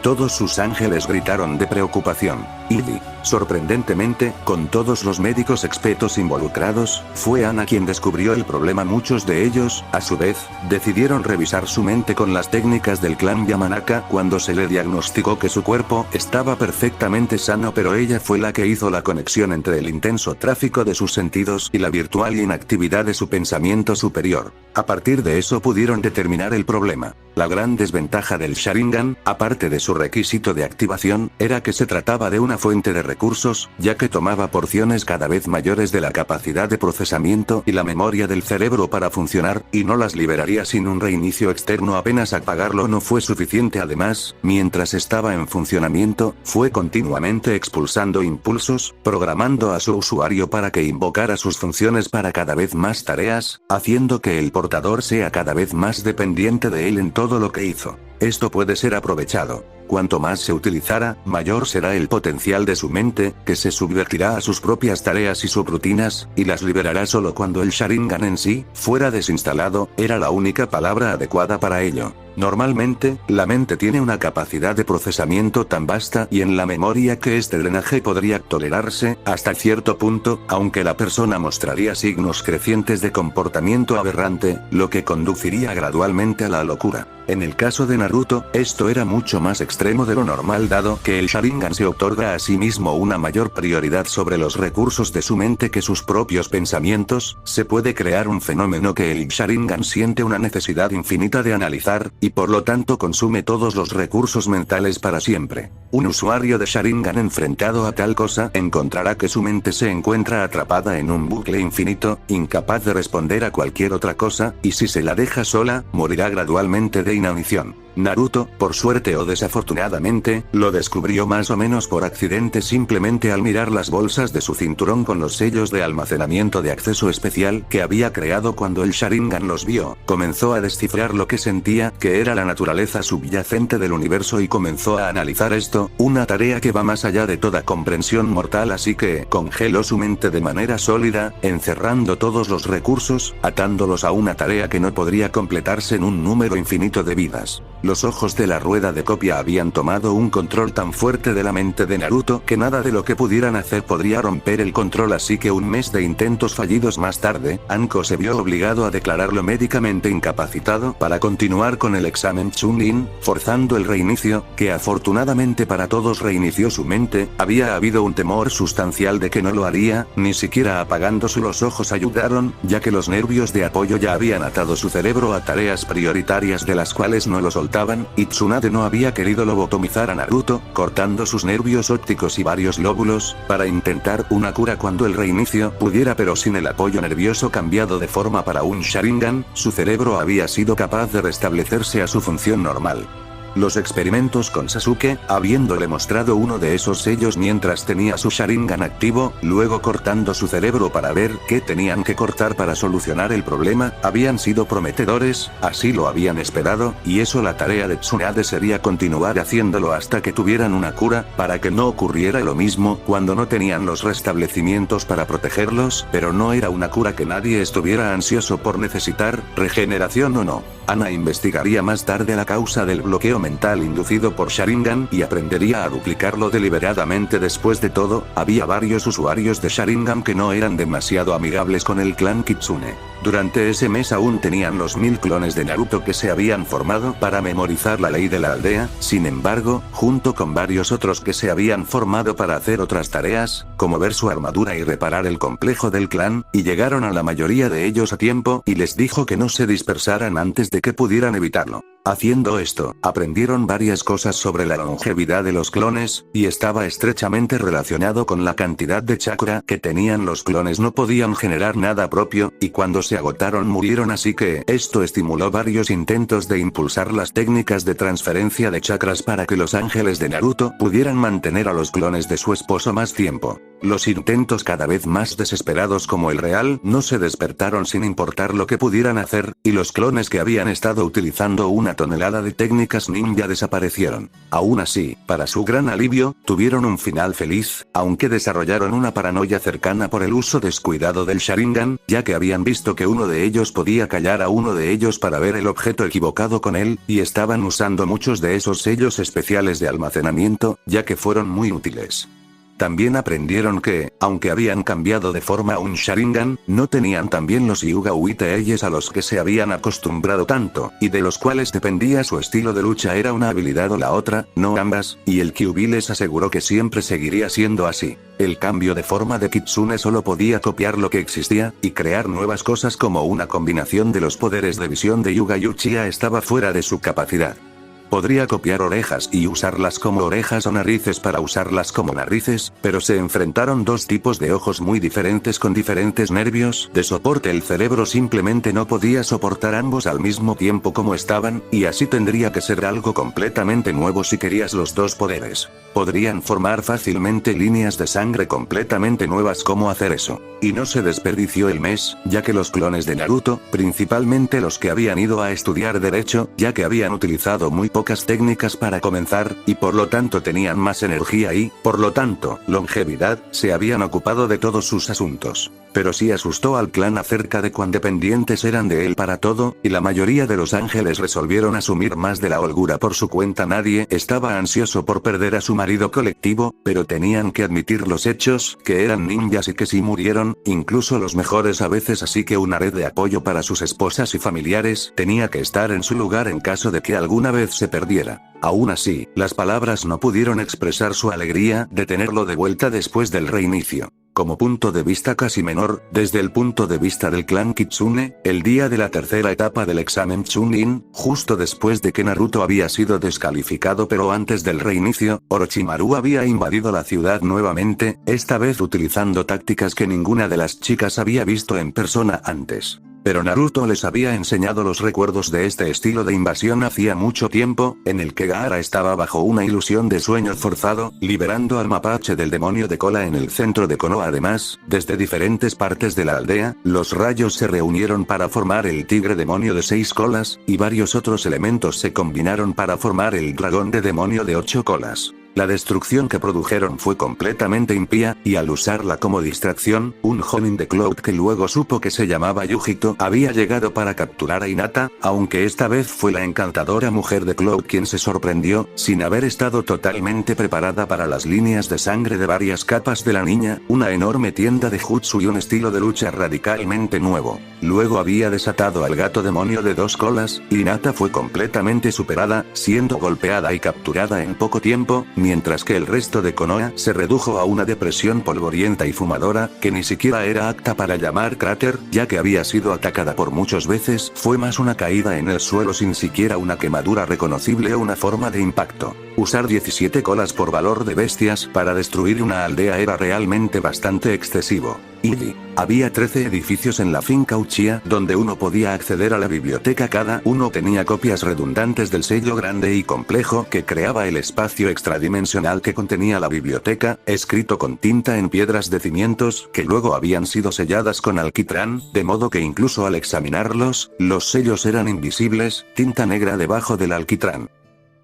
Todos sus ángeles gritaron de preocupación. Y, sorprendentemente, con todos los médicos expertos involucrados, fue Ana quien descubrió el problema. Muchos de ellos, a su vez, decidieron revisar su mente con las técnicas del clan Yamanaka cuando se le diagnosticó que su cuerpo estaba perfectamente sano, pero ella fue la que hizo la conexión entre el intenso tráfico de sus sentidos y la virtual inactividad de su pensamiento superior. A partir de eso pudieron determinar el problema. La gran desventaja del Sharingan, aparte de su requisito de activación, era que se trataba de una fuente de recursos, ya que tomaba porciones cada vez mayores de la capacidad de procesamiento y la memoria del cerebro para funcionar, y no las liberaría sin un reinicio externo. Apenas apagarlo no fue suficiente. Además, mientras estaba en funcionamiento, fue continuamente expulsando impulsos, programando a su usuario para que invocara sus funciones para cada vez más tareas, haciendo que el portador sea cada vez más dependiente de él en todo lo que hizo. Esto puede ser aprovechado. Cuanto más se utilizara, mayor será el potencial de su mente, que se subvertirá a sus propias tareas y subrutinas, y las liberará solo cuando el Sharingan en sí fuera desinstalado. Era la única palabra adecuada para ello. Normalmente, la mente tiene una capacidad de procesamiento tan vasta y en la memoria que este drenaje podría tolerarse, hasta cierto punto, aunque la persona mostraría signos crecientes de comportamiento aberrante, lo que conduciría gradualmente a la locura. En el caso de Naruto, esto era mucho más extremo de lo normal, dado que el Sharingan se otorga a sí mismo una mayor prioridad sobre los recursos de su mente que sus propios pensamientos. Se puede crear un fenómeno que el Sharingan siente una necesidad infinita de analizar, y por lo tanto consume todos los recursos mentales para siempre. Un usuario de Sharingan enfrentado a tal cosa encontrará que su mente se encuentra atrapada en un bucle infinito, incapaz de responder a cualquier otra cosa, y si se la deja sola, morirá gradualmente de inanición. Naruto, por suerte o desafortunadamente, lo descubrió más o menos por accidente simplemente al mirar las bolsas de su cinturón con los sellos de almacenamiento de acceso especial que había creado cuando el Sharingan los vio. Comenzó a descifrar lo que sentía que era la naturaleza subyacente del universo y comenzó a analizar esto, una tarea que va más allá de toda comprensión mortal, así que congeló su mente de manera sólida, encerrando todos los recursos, atándolos a una tarea que no podría completarse en un número infinito de vidas. Los ojos de la rueda de copia habían tomado un control tan fuerte de la mente de Naruto que nada de lo que pudieran hacer podría romper el control, así que un mes de intentos fallidos más tarde, Anko se vio obligado a declararlo médicamente incapacitado para continuar con el examen Chunin, forzando el reinicio, que afortunadamente para todos reinició su mente. Había habido un temor sustancial de que no lo haría, ni siquiera apagándose los ojos ayudaron, ya que los nervios de apoyo ya habían atado su cerebro a tareas prioritarias de las cuales no lo soltaban, y Tsunade no había querido lobotomizar a Naruto, cortando sus nervios ópticos y varios lóbulos, para intentar una cura cuando el reinicio pudiera, pero sin el apoyo nervioso cambiado de forma para un Sharingan, su cerebro había sido capaz de restablecerse a su función normal. Los experimentos con Sasuke, habiéndole mostrado uno de esos sellos mientras tenía su Sharingan activo, luego cortando su cerebro para ver qué tenían que cortar para solucionar el problema, habían sido prometedores, así lo habían esperado, y eso la tarea de Tsunade sería continuar haciéndolo hasta que tuvieran una cura, para que no ocurriera lo mismo cuando no tenían los restablecimientos para protegerlos, pero no era una cura que nadie estuviera ansioso por necesitar, regeneración o no. Ana investigaría más tarde la causa del bloqueo mental inducido por Sharingan y aprendería a duplicarlo deliberadamente. Después de todo, había varios usuarios de Sharingan que no eran demasiado amigables con el clan Kitsune. Durante ese mes aún tenían los 1000 clones de Naruto que se habían formado para memorizar la ley de la aldea, sin embargo, junto con varios otros que se habían formado para hacer otras tareas, como ver su armadura y reparar el complejo del clan, y llegaron a la mayoría de ellos a tiempo y les dijo que no se dispersaran antes de que pudieran evitarlo. Haciendo esto, aprendieron varias cosas sobre la longevidad de los clones, y estaba estrechamente relacionado con la cantidad de chakra que tenían los clones. No podían generar nada propio, y cuando se agotaron murieron, así que esto estimuló varios intentos de impulsar las técnicas de transferencia de chakras para que los ángeles de Naruto pudieran mantener a los clones de su esposo más tiempo. Los intentos cada vez más desesperados como el real no se despertaron sin importar lo que pudieran hacer, y los clones que habían estado utilizando una tonelada de técnicas ninja desaparecieron. Aún así, para su gran alivio, tuvieron un final feliz, aunque desarrollaron una paranoia cercana por el uso descuidado del Sharingan, ya que habían visto que uno de ellos podía callar a uno de ellos para ver el objeto equivocado con él, y estaban usando muchos de esos sellos especiales de almacenamiento, ya que fueron muy útiles. También aprendieron que, aunque habían cambiado de forma un Sharingan, no tenían también los Hyuga Uite-Eies a los que se habían acostumbrado tanto, y de los cuales dependía su estilo de lucha. Era una habilidad o la otra, no ambas, y el Kyuubi les aseguró que siempre seguiría siendo así. El cambio de forma de Kitsune solo podía copiar lo que existía, y crear nuevas cosas como una combinación de los poderes de visión de Hyuga y Uchiha estaba fuera de su capacidad. Podría copiar orejas y usarlas como orejas o narices para usarlas como narices, pero se enfrentaron dos tipos de ojos muy diferentes con diferentes nervios de soporte. El cerebro simplemente no podía soportar ambos al mismo tiempo como estaban, y así tendría que ser algo completamente nuevo si querías los dos poderes. Podrían formar fácilmente líneas de sangre completamente nuevas. ¿Cómo hacer eso? Y no se desperdició el mes, ya que los clones de Naruto, principalmente los que habían ido a estudiar derecho, ya que habían utilizado muy pocas técnicas para comenzar, y por lo tanto tenían más energía y, por lo tanto, longevidad, se habían ocupado de todos sus asuntos. Pero sí asustó al clan acerca de cuán dependientes eran de él para todo, y la mayoría de los ángeles resolvieron asumir más de la holgura por su cuenta. Nadie estaba ansioso por perder a su marido colectivo, pero tenían que admitir los hechos, que eran ninjas y que sí murieron, incluso los mejores a veces, así que una red de apoyo para sus esposas y familiares tenía que estar en su lugar en caso de que alguna vez se perdiera. Aún así, las palabras no pudieron expresar su alegría de tenerlo de vuelta después del reinicio. Como punto de vista casi menor, desde el punto de vista del clan Kitsune, el día de la tercera etapa del examen Chunin, justo después de que Naruto había sido descalificado pero antes del reinicio, Orochimaru había invadido la ciudad nuevamente, esta vez utilizando tácticas que ninguna de las chicas había visto en persona antes. Pero Naruto les había enseñado los recuerdos de este estilo de invasión hacía mucho tiempo, en el que Gaara estaba bajo una ilusión de sueño forzado, liberando al mapache del demonio de cola en el centro de Konoha. Además, desde diferentes partes de la aldea, los rayos se reunieron para formar el tigre demonio de 6 colas, y varios otros elementos se combinaron para formar el dragón de demonio de 8 colas. La destrucción que produjeron fue completamente impía, y al usarla como distracción, un Jonin de Cloud que luego supo que se llamaba Yujito había llegado para capturar a Hinata, aunque esta vez fue la encantadora mujer de Cloud quien se sorprendió, sin haber estado totalmente preparada para las líneas de sangre de varias capas de la niña, una enorme tienda de jutsu y un estilo de lucha radicalmente nuevo. Luego había desatado al gato demonio de 2 colas, y Hinata fue completamente superada, siendo golpeada y capturada en poco tiempo, mientras que el resto de Konoha se redujo a una depresión polvorienta y fumadora, que ni siquiera era apta para llamar cráter, ya que había sido atacada por muchas veces. Fue más una caída en el suelo sin siquiera una quemadura reconocible o una forma de impacto. Usar 17 colas por valor de bestias para destruir una aldea era realmente bastante excesivo. Illy. Había 13 edificios en la finca Uchiha donde uno podía acceder a la biblioteca. Cada uno tenía copias redundantes del sello grande y complejo que creaba el espacio extradimensional que contenía la biblioteca, escrito con tinta en piedras de cimientos que luego habían sido selladas con alquitrán, de modo que incluso al examinarlos, los sellos eran invisibles, tinta negra debajo del alquitrán.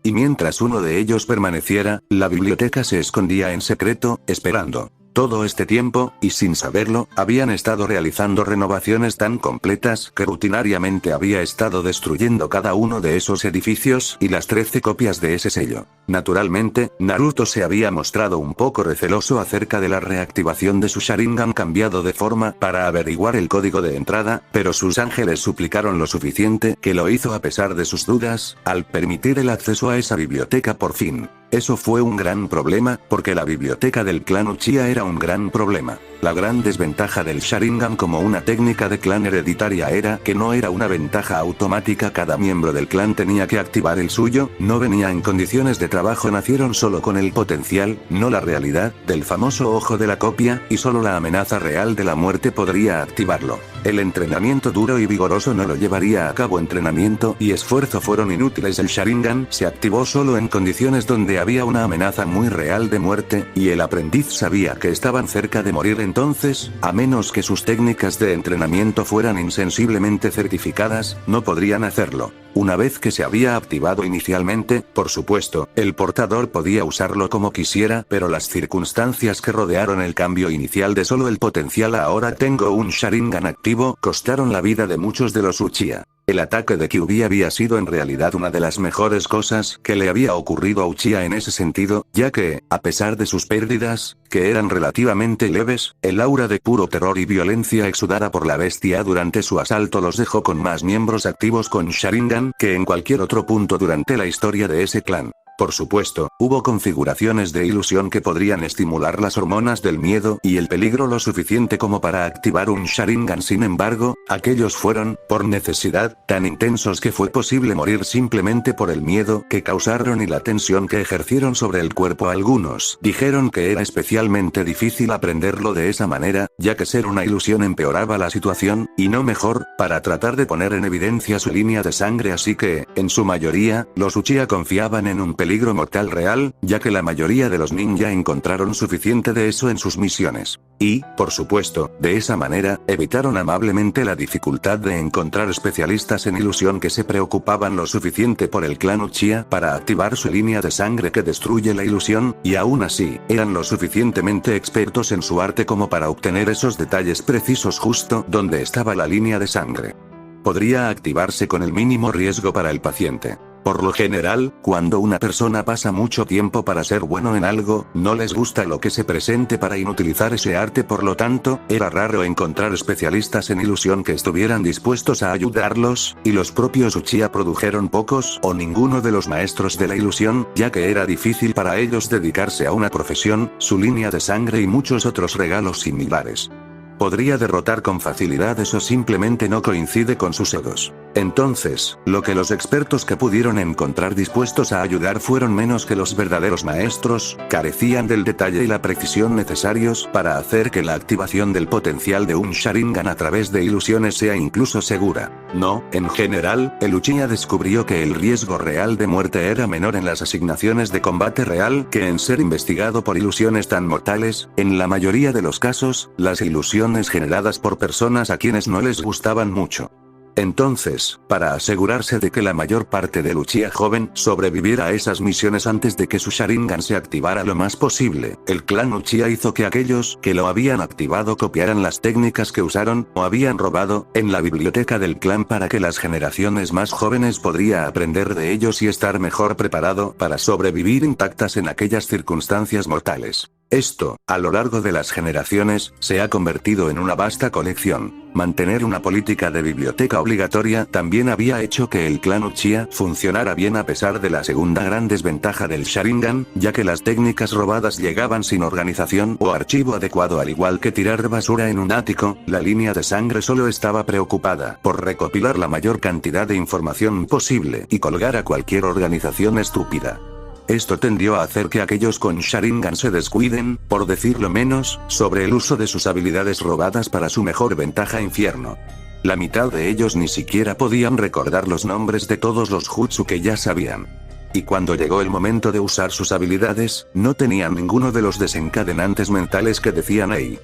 Y mientras uno de ellos permaneciera, la biblioteca se escondía en secreto, esperando. Todo este tiempo, y sin saberlo, habían estado realizando renovaciones tan completas que rutinariamente había estado destruyendo cada uno de esos edificios y las 13 copias de ese sello. Naturalmente, Naruto se había mostrado un poco receloso acerca de la reactivación de su Sharingan cambiado de forma para averiguar el código de entrada, pero sus ángeles suplicaron lo suficiente que lo hizo a pesar de sus dudas, al permitir el acceso a esa biblioteca por fin. Eso fue un gran problema, porque la biblioteca del clan Uchiha era un gran problema. La gran desventaja del Sharingan como una técnica de clan hereditaria era que no era una ventaja automática, cada miembro del clan tenía que activar el suyo, no venía en condiciones de trabajo, nacieron solo con el potencial, no la realidad, del famoso ojo de la copia, y solo la amenaza real de la muerte podría activarlo. El entrenamiento duro y vigoroso no lo llevaría a cabo, entrenamiento y esfuerzo fueron inútiles. El Sharingan se activó solo en condiciones donde había una amenaza muy real de muerte, y el aprendiz sabía que estaban cerca de morir. Entonces, a menos que sus técnicas de entrenamiento fueran insensiblemente certificadas, no podrían hacerlo. Una vez que se había activado inicialmente, por supuesto, el portador podía usarlo como quisiera, pero las circunstancias que rodearon el cambio inicial de solo el potencial a ahora tengo un Sharingan activo, costaron la vida de muchos de los Uchiha. El ataque de Kyuubi había sido en realidad una de las mejores cosas que le había ocurrido a Uchiha en ese sentido, ya que, a pesar de sus pérdidas, que eran relativamente leves, el aura de puro terror y violencia exudada por la bestia durante su asalto los dejó con más miembros activos con Sharingan que en cualquier otro punto durante la historia de ese clan. Por supuesto, hubo configuraciones de ilusión que podrían estimular las hormonas del miedo y el peligro lo suficiente como para activar un Sharingan. Sin embargo, aquellos fueron, por necesidad, tan intensos que fue posible morir simplemente por el miedo que causaron y la tensión que ejercieron sobre el cuerpo. Algunos dijeron que era especialmente difícil aprenderlo de esa manera, ya que ser una ilusión empeoraba la situación, y no mejor, para tratar de poner en evidencia su línea de sangre. Así que, en su mayoría, los Uchiha confiaban en un peligro mortal real, ya que la mayoría de los ninja encontraron suficiente de eso en sus misiones. Y, por supuesto, de esa manera, evitaron amablemente la dificultad de encontrar especialistas en ilusión que se preocupaban lo suficiente por el clan Uchiha para activar su línea de sangre que destruye la ilusión, y aún así, eran lo suficientemente expertos en su arte como para obtener esos detalles precisos justo donde estaba la línea de sangre. Podría activarse con el mínimo riesgo para el paciente. Por lo general, cuando una persona pasa mucho tiempo para ser bueno en algo, no les gusta lo que se presente para inutilizar ese arte. Por lo tanto, era raro encontrar especialistas en ilusión que estuvieran dispuestos a ayudarlos, y los propios Uchiha produjeron pocos o ninguno de los maestros de la ilusión, ya que era difícil para ellos dedicarse a una profesión, su línea de sangre y muchos otros regalos similares. Podría derrotar con facilidad, eso simplemente no coincide con sus egos. Entonces, lo que los expertos que pudieron encontrar dispuestos a ayudar fueron menos que los verdaderos maestros, carecían del detalle y la precisión necesarios para hacer que la activación del potencial de un Sharingan a través de ilusiones sea incluso segura. No, en general, el Uchiha descubrió que el riesgo real de muerte era menor en las asignaciones de combate real que en ser investigado por ilusiones tan mortales. En la mayoría de los casos, las ilusiones generadas por personas a quienes no les gustaban mucho. Entonces, para asegurarse de que la mayor parte del Uchiha joven sobreviviera a esas misiones antes de que su Sharingan se activara lo más posible, el clan Uchiha hizo que aquellos que lo habían activado copiaran las técnicas que usaron o habían robado en la biblioteca del clan para que las generaciones más jóvenes podrían aprender de ellos y estar mejor preparado para sobrevivir intactas en aquellas circunstancias mortales. Esto, a lo largo de las generaciones, se ha convertido en una vasta colección. Mantener una política de biblioteca obligatoria también había hecho que el clan Uchiha funcionara bien a pesar de la segunda gran desventaja del Sharingan, ya que las técnicas robadas llegaban sin organización o archivo adecuado. Al igual que tirar basura en un ático, la línea de sangre solo estaba preocupada por recopilar la mayor cantidad de información posible y colgar a cualquier organización estúpida. Esto tendió a hacer que aquellos con Sharingan se descuiden, por decirlo menos, sobre el uso de sus habilidades robadas para su mejor ventaja infierno. La mitad de ellos ni siquiera podían recordar los nombres de todos los jutsu que ya sabían. Y cuando llegó el momento de usar sus habilidades, no tenían ninguno de los desencadenantes mentales que decían hey.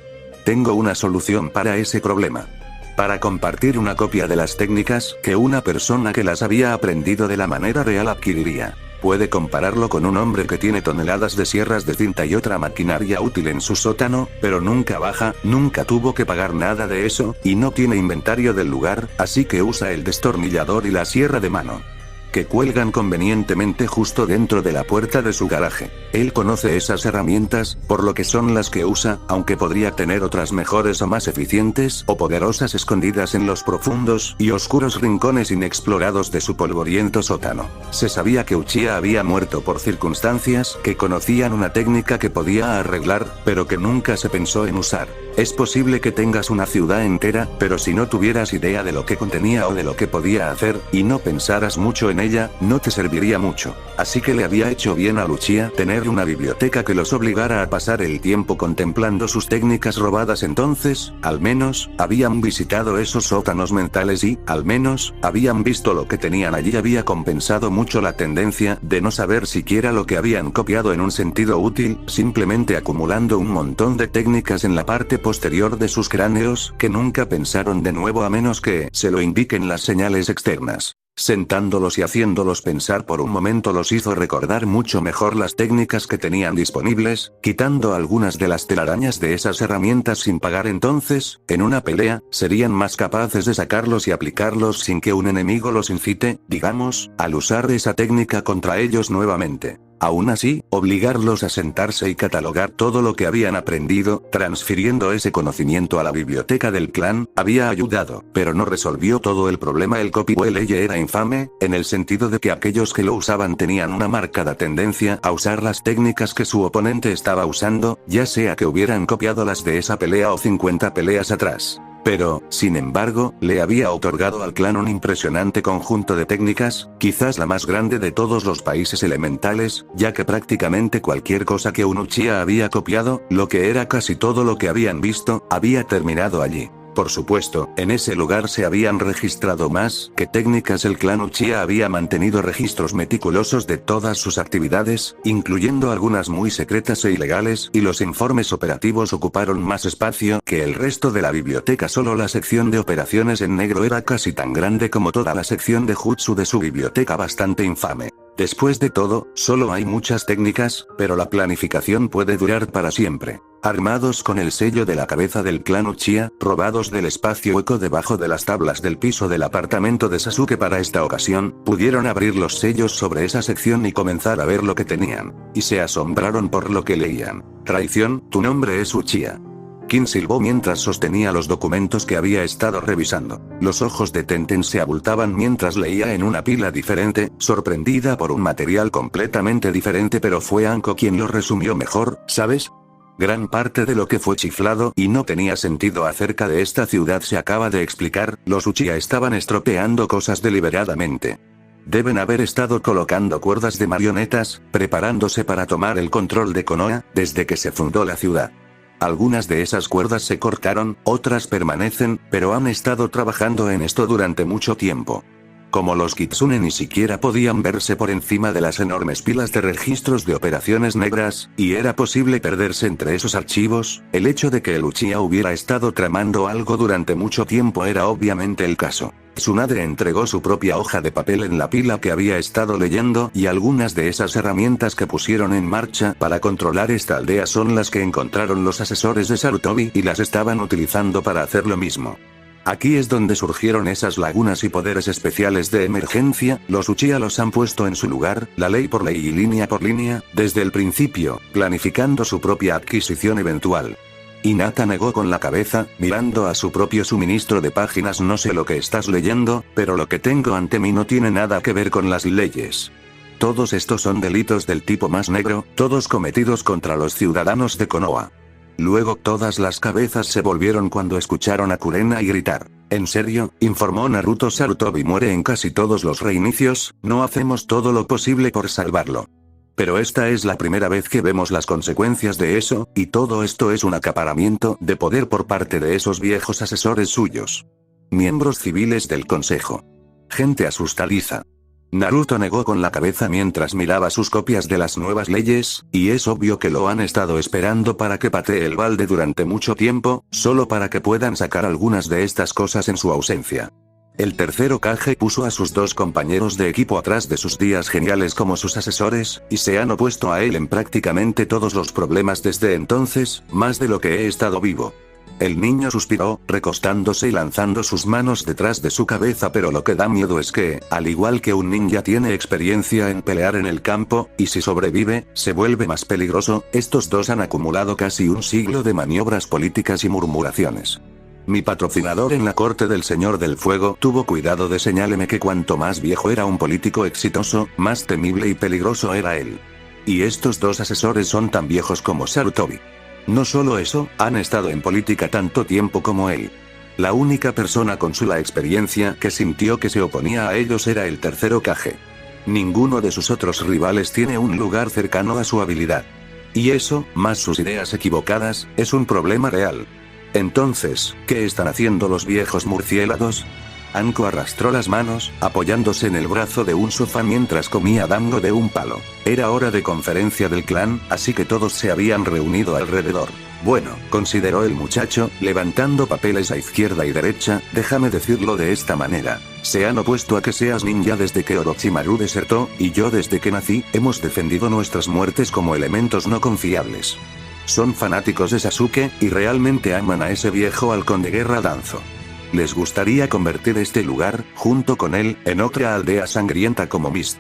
Tengo una solución para ese problema. Para compartir una copia de las técnicas que una persona que las había aprendido de la manera real adquiriría. Puede compararlo con un hombre que tiene toneladas de sierras de cinta y otra maquinaria útil en su sótano, pero nunca baja, nunca tuvo que pagar nada de eso, y no tiene inventario del lugar, así que usa el destornillador y la sierra de mano. Que cuelgan convenientemente justo dentro de la puerta de su garaje. Él conoce esas herramientas, por lo que son las que usa, aunque podría tener otras mejores o más eficientes o poderosas escondidas en los profundos y oscuros rincones inexplorados de su polvoriento sótano. Se sabía que Uchiha había muerto por circunstancias que conocían una técnica que podía arreglar, pero que nunca se pensó en usar. Es posible que tengas una ciudad entera, pero si no tuvieras idea de lo que contenía o de lo que podía hacer, y no pensaras mucho en ella, no te serviría mucho. Así que le había hecho bien a Uchiha tener una biblioteca que los obligara a pasar el tiempo contemplando sus técnicas robadas. Entonces, al menos, habían visitado esos sótanos mentales y, al menos, habían visto lo que tenían allí. Había compensado mucho la tendencia de no saber siquiera lo que habían copiado en un sentido útil, simplemente acumulando un montón de técnicas en la parte posterior de sus cráneos, que nunca pensaron de nuevo a menos que se lo indiquen las señales externas. Sentándolos y haciéndolos pensar por un momento los hizo recordar mucho mejor las técnicas que tenían disponibles, quitando algunas de las telarañas de esas herramientas sin pagar. Entonces, en una pelea, serían más capaces de sacarlos y aplicarlos sin que un enemigo los incite, digamos, al usar esa técnica contra ellos nuevamente. Aún así, obligarlos a sentarse y catalogar todo lo que habían aprendido, transfiriendo ese conocimiento a la biblioteca del clan, había ayudado, pero no resolvió todo el problema. El copywell era infame, en el sentido de que aquellos que lo usaban tenían una marcada tendencia a usar las técnicas que su oponente estaba usando, ya sea que hubieran copiado las de esa pelea o 50 peleas atrás. Pero, sin embargo, le había otorgado al clan un impresionante conjunto de técnicas, quizás la más grande de todos los países elementales, ya que prácticamente cualquier cosa que un Uchiha había copiado, lo que era casi todo lo que habían visto, había terminado allí. Por supuesto, en ese lugar se habían registrado más que técnicas. El clan Uchiha había mantenido registros meticulosos de todas sus actividades, incluyendo algunas muy secretas e ilegales, y los informes operativos ocuparon más espacio que el resto de la biblioteca. Solo la sección de operaciones en negro era casi tan grande como toda la sección de jutsu de su biblioteca, bastante infame. Después de todo, solo hay muchas técnicas, pero la planificación puede durar para siempre. Armados con el sello de la cabeza del clan Uchiha, robados del espacio hueco debajo de las tablas del piso del apartamento de Sasuke para esta ocasión, pudieron abrir los sellos sobre esa sección y comenzar a ver lo que tenían. Y se asombraron por lo que leían. Traición, tu nombre es Uchiha. Kin silbó mientras sostenía los documentos que había estado revisando. Los ojos de Tenten se abultaban mientras leía en una pila diferente, sorprendida por un material completamente diferente, pero fue Anko quien lo resumió mejor, ¿sabes? Gran parte de lo que fue chiflado y no tenía sentido acerca de esta ciudad se acaba de explicar. Los Uchiha estaban estropeando cosas deliberadamente. Deben haber estado colocando cuerdas de marionetas, preparándose para tomar el control de Konoha, desde que se fundó la ciudad. Algunas de esas cuerdas se cortaron, otras permanecen, pero han estado trabajando en esto durante mucho tiempo. Como los Kitsune ni siquiera podían verse por encima de las enormes pilas de registros de operaciones negras, y era posible perderse entre esos archivos, el hecho de que el Uchiha hubiera estado tramando algo durante mucho tiempo era obviamente el caso. Tsunade entregó su propia hoja de papel en la pila que había estado leyendo, y algunas de esas herramientas que pusieron en marcha para controlar esta aldea son las que encontraron los asesores de Sarutobi y las estaban utilizando para hacer lo mismo. Aquí es donde surgieron esas lagunas y poderes especiales de emergencia. Los Uchiha los han puesto en su lugar, la ley por ley y línea por línea, desde el principio, planificando su propia adquisición eventual. Hinata negó con la cabeza, mirando a su propio suministro de páginas. No sé lo que estás leyendo, pero lo que tengo ante mí no tiene nada que ver con las leyes. Todos estos son delitos del tipo más negro, todos cometidos contra los ciudadanos de Konoha. Luego todas las cabezas se volvieron cuando escucharon a Kurena y gritar. ¿En serio?, informó Naruto. Sarutobi muere en casi todos los reinicios, no hacemos todo lo posible por salvarlo. Pero esta es la primera vez que vemos las consecuencias de eso, y todo esto es un acaparamiento de poder por parte de esos viejos asesores suyos. Miembros civiles del consejo. Gente asustadiza. Naruto negó con la cabeza mientras miraba sus copias de las nuevas leyes, y es obvio que lo han estado esperando para que patee el balde durante mucho tiempo, solo para que puedan sacar algunas de estas cosas en su ausencia. El tercer Hokage puso a sus dos compañeros de equipo atrás de sus días geniales como sus asesores, y se han opuesto a él en prácticamente todos los problemas desde entonces, más de lo que he estado vivo. El niño suspiró, recostándose y lanzando sus manos detrás de su cabeza, pero lo que da miedo es que, al igual que un ninja tiene experiencia en pelear en el campo, y si sobrevive, se vuelve más peligroso, estos dos han acumulado casi un siglo de maniobras políticas y murmuraciones. Mi patrocinador en la corte del Señor del Fuego tuvo cuidado de señalarme que cuanto más viejo era un político exitoso, más temible y peligroso era él. Y estos dos asesores son tan viejos como Sarutobi. No solo eso, han estado en política tanto tiempo como él. La única persona con su experiencia que sintió que se oponía a ellos era el tercer Hokage. Ninguno de sus otros rivales tiene un lugar cercano a su habilidad. Y eso, más sus ideas equivocadas, es un problema real. Entonces, ¿qué están haciendo los viejos murciélagos? Anko arrastró las manos, apoyándose en el brazo de un sofá mientras comía dango de un palo. Era hora de conferencia del clan, así que todos se habían reunido alrededor. Bueno, consideró el muchacho, levantando papeles a izquierda y derecha, déjame decirlo de esta manera. Se han opuesto a que seas ninja desde que Orochimaru desertó, y yo desde que nací, hemos defendido nuestras muertes como elementos no confiables. Son fanáticos de Sasuke, y realmente aman a ese viejo halcón de guerra Danzo. Les gustaría convertir este lugar, junto con él, en otra aldea sangrienta como Mist.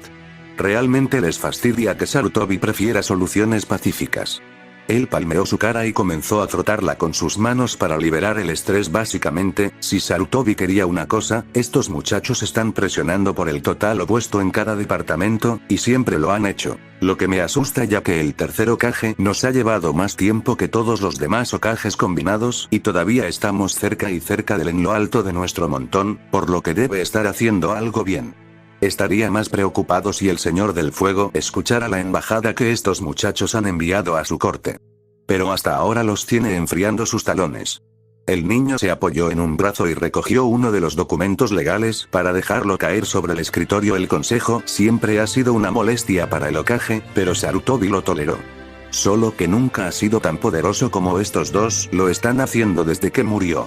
Realmente les fastidia que Sarutobi prefiera soluciones pacíficas. Él palmeó su cara y comenzó a frotarla con sus manos para liberar el estrés. Básicamente, si Sarutobi quería una cosa, estos muchachos están presionando por el total opuesto en cada departamento, y siempre lo han hecho. Lo que me asusta ya que el tercer Hokage nos ha llevado más tiempo que todos los demás Hokages combinados, y todavía estamos cerca y cerca del en lo alto de nuestro montón, por lo que debe estar haciendo algo bien. Estaría más preocupado si el Señor del Fuego escuchara la embajada que estos muchachos han enviado a su corte. Pero hasta ahora los tiene enfriando sus talones. El niño se apoyó en un brazo y recogió uno de los documentos legales para dejarlo caer sobre el escritorio. El consejo siempre ha sido una molestia para el Hokage, pero Sarutobi lo toleró. Solo que nunca ha sido tan poderoso como estos dos lo están haciendo desde que murió.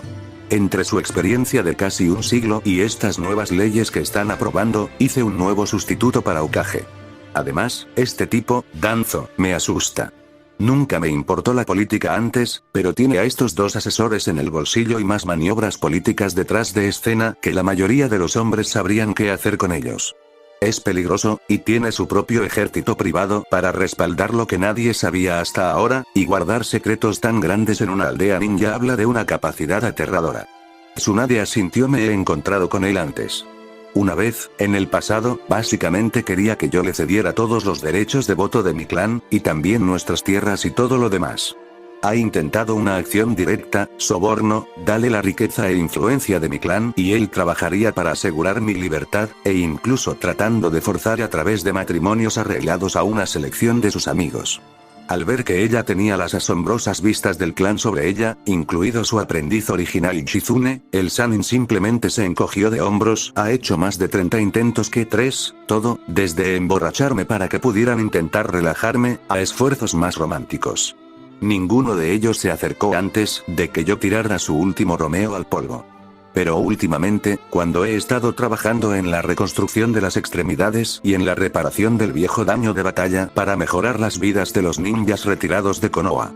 Entre su experiencia de casi un siglo y estas nuevas leyes que están aprobando, hice un nuevo sustituto para Hokage. Además, este tipo, Danzo, me asusta. Nunca me importó la política antes, pero tiene a estos dos asesores en el bolsillo y más maniobras políticas detrás de escena que la mayoría de los hombres sabrían qué hacer con ellos. Es peligroso, y tiene su propio ejército privado para respaldar lo que nadie sabía hasta ahora, y guardar secretos tan grandes en una aldea ninja habla de una capacidad aterradora. Tsunade asintió. Me he encontrado con él antes. Una vez, en el pasado, básicamente quería que yo le cediera todos los derechos de voto de mi clan, y también nuestras tierras y todo lo demás. Ha intentado una acción directa, soborno, dale la riqueza e influencia de mi clan y él trabajaría para asegurar mi libertad, e incluso tratando de forzar a través de matrimonios arreglados a una selección de sus amigos. Al ver que ella tenía las asombrosas vistas del clan sobre ella, incluido su aprendiz original Shizune, el Sannin simplemente se encogió de hombros. Ha hecho más de 30 intentos que 3, todo, desde emborracharme para que pudieran intentar relajarme, a esfuerzos más románticos. Ninguno de ellos se acercó antes de que yo tirara su último Romeo al polvo. Pero últimamente, cuando he estado trabajando en la reconstrucción de las extremidades y en la reparación del viejo daño de batalla para mejorar las vidas de los ninjas retirados de Konoha,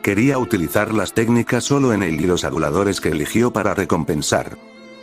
quería utilizar las técnicas solo en él y los aduladores que eligió para recompensar.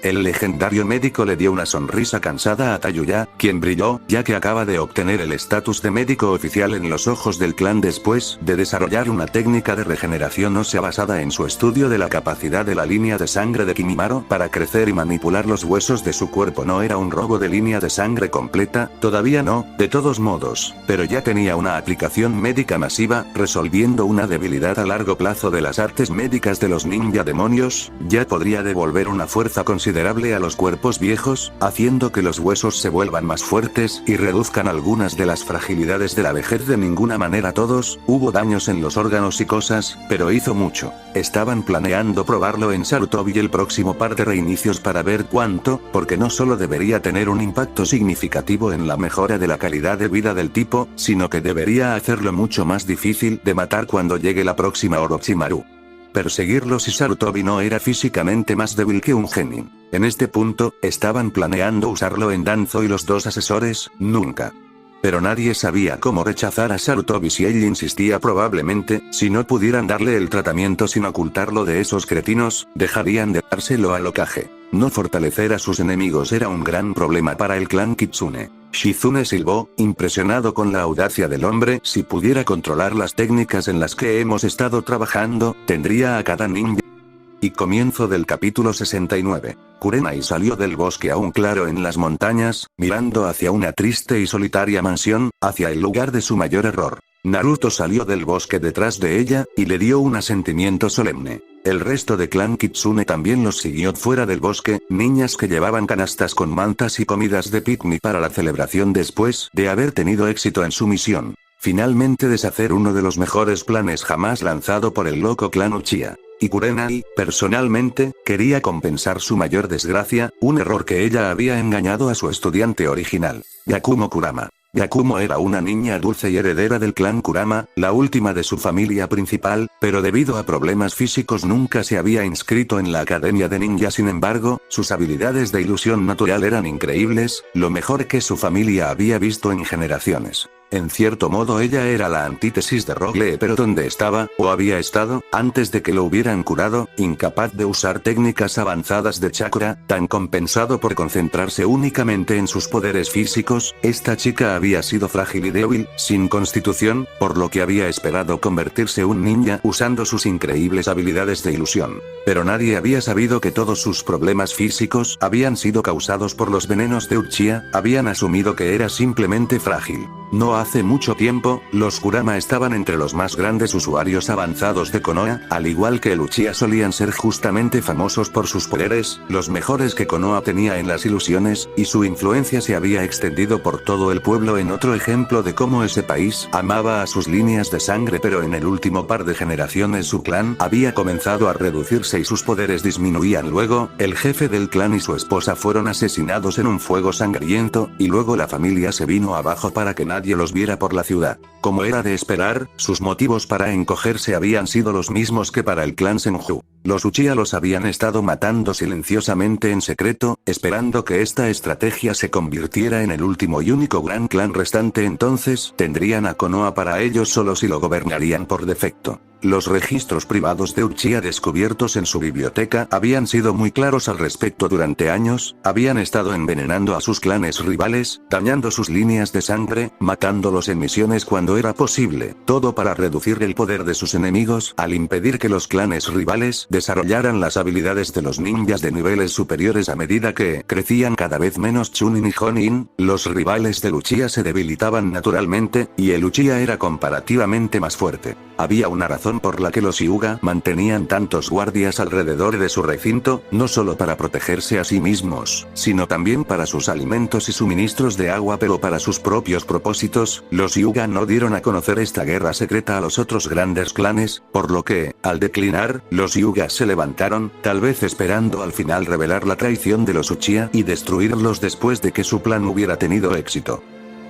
El legendario médico le dio una sonrisa cansada a Tayuya, quien brilló, ya que acaba de obtener el estatus de médico oficial en los ojos del clan después de desarrollar una técnica de regeneración ósea basada en su estudio de la capacidad de la línea de sangre de Kimimaro para crecer y manipular los huesos de su cuerpo. No era un robo de línea de sangre completa, todavía no, de todos modos, pero ya tenía una aplicación médica masiva, resolviendo una debilidad a largo plazo de las artes médicas de los ninja demonios. Ya podría devolver una fuerza considerable considerable a los cuerpos viejos, haciendo que los huesos se vuelvan más fuertes y reduzcan algunas de las fragilidades de la vejez. De ninguna manera todos, hubo daños en los órganos y cosas, pero hizo mucho. Estaban planeando probarlo en Sarutobi el próximo par de reinicios para ver cuánto, porque no solo debería tener un impacto significativo en la mejora de la calidad de vida del tipo, sino que debería hacerlo mucho más difícil de matar cuando llegue la próxima Orochimaru. Perseguirlo si Sarutobi no era físicamente más débil que un genin. En este punto, estaban planeando usarlo en Danzo y los dos asesores, nunca. Pero nadie sabía cómo rechazar a Sarutobi si él insistía. Probablemente, si no pudieran darle el tratamiento sin ocultarlo de esos cretinos, dejarían de dárselo al Hokage. No fortalecer a sus enemigos era un gran problema para el clan Kitsune. Shizune silbó, impresionado con la audacia del hombre. Si pudiera controlar las técnicas en las que hemos estado trabajando, tendría a cada ninja. Y comienzo del capítulo 69. Kurenai salió del bosque aún claro en las montañas, mirando hacia una triste y solitaria mansión, hacia el lugar de su mayor error. Naruto salió del bosque detrás de ella, y le dio un asentimiento solemne. El resto de clan Kitsune también los siguió fuera del bosque, niñas que llevaban canastas con mantas y comidas de picnic para la celebración después de haber tenido éxito en su misión. Finalmente deshacer uno de los mejores planes jamás lanzado por el loco clan Uchiha. Y Kurenai, personalmente, quería compensar su mayor desgracia, un error que ella había engañado a su estudiante original, Yakumo Kurama. Yakumo era una niña dulce y heredera del clan Kurama, la última de su familia principal, pero debido a problemas físicos nunca se había inscrito en la academia de ninja. Sin embargo, sus habilidades de ilusión natural eran increíbles, lo mejor que su familia había visto en generaciones. En cierto modo ella era la antítesis de Rock Lee, pero ¿dónde estaba, o había estado, antes de que lo hubieran curado? Incapaz de usar técnicas avanzadas de chakra, tan compensado por concentrarse únicamente en sus poderes físicos, esta chica había sido frágil y débil, sin constitución, por lo que había esperado convertirse un ninja usando sus increíbles habilidades de ilusión. Pero nadie había sabido que todos sus problemas físicos habían sido causados por los venenos de Uchiha, habían asumido que era simplemente frágil. No hace mucho tiempo, los Kurama estaban entre los más grandes usuarios avanzados de Konoha, al igual que el Uchiha solían ser justamente famosos por sus poderes, los mejores que Konoha tenía en las ilusiones, y su influencia se había extendido por todo el pueblo en otro ejemplo de cómo ese país amaba a sus líneas de sangre. Pero en el último par de generaciones su clan había comenzado a reducirse y sus poderes disminuían. Luego, el jefe del clan y su esposa fueron asesinados en un fuego sangriento, y luego la familia se vino abajo para que nadie los viera por la ciudad. Como era de esperar, sus motivos para encogerse habían sido los mismos que para el clan Senju. Los Uchiha los habían estado matando silenciosamente en secreto, esperando que esta estrategia se convirtiera en el último y único gran clan restante. Entonces, tendrían a Konoha para ellos solos y lo gobernarían por defecto. Los registros privados de Uchiha descubiertos en su biblioteca habían sido muy claros al respecto. Durante años, habían estado envenenando a sus clanes rivales, dañando sus líneas de sangre, matándolos en misiones cuando era posible, todo para reducir el poder de sus enemigos, al impedir que los clanes rivales desarrollaran las habilidades de los ninjas de niveles superiores. A medida que crecían cada vez menos Chunin y Jonin, los rivales del Uchiha se debilitaban naturalmente, y el Uchiha era comparativamente más fuerte. Había una razón por la que los Hyuga mantenían tantos guardias alrededor de su recinto, no solo para protegerse a sí mismos, sino también para sus alimentos y suministros de agua. Pero para sus propios propósitos, los Hyuga no dieron a conocer esta guerra secreta a los otros grandes clanes, por lo que, al declinar, los Hyuga se levantaron, tal vez esperando al final revelar la traición de los Uchiha y destruirlos después de que su plan hubiera tenido éxito,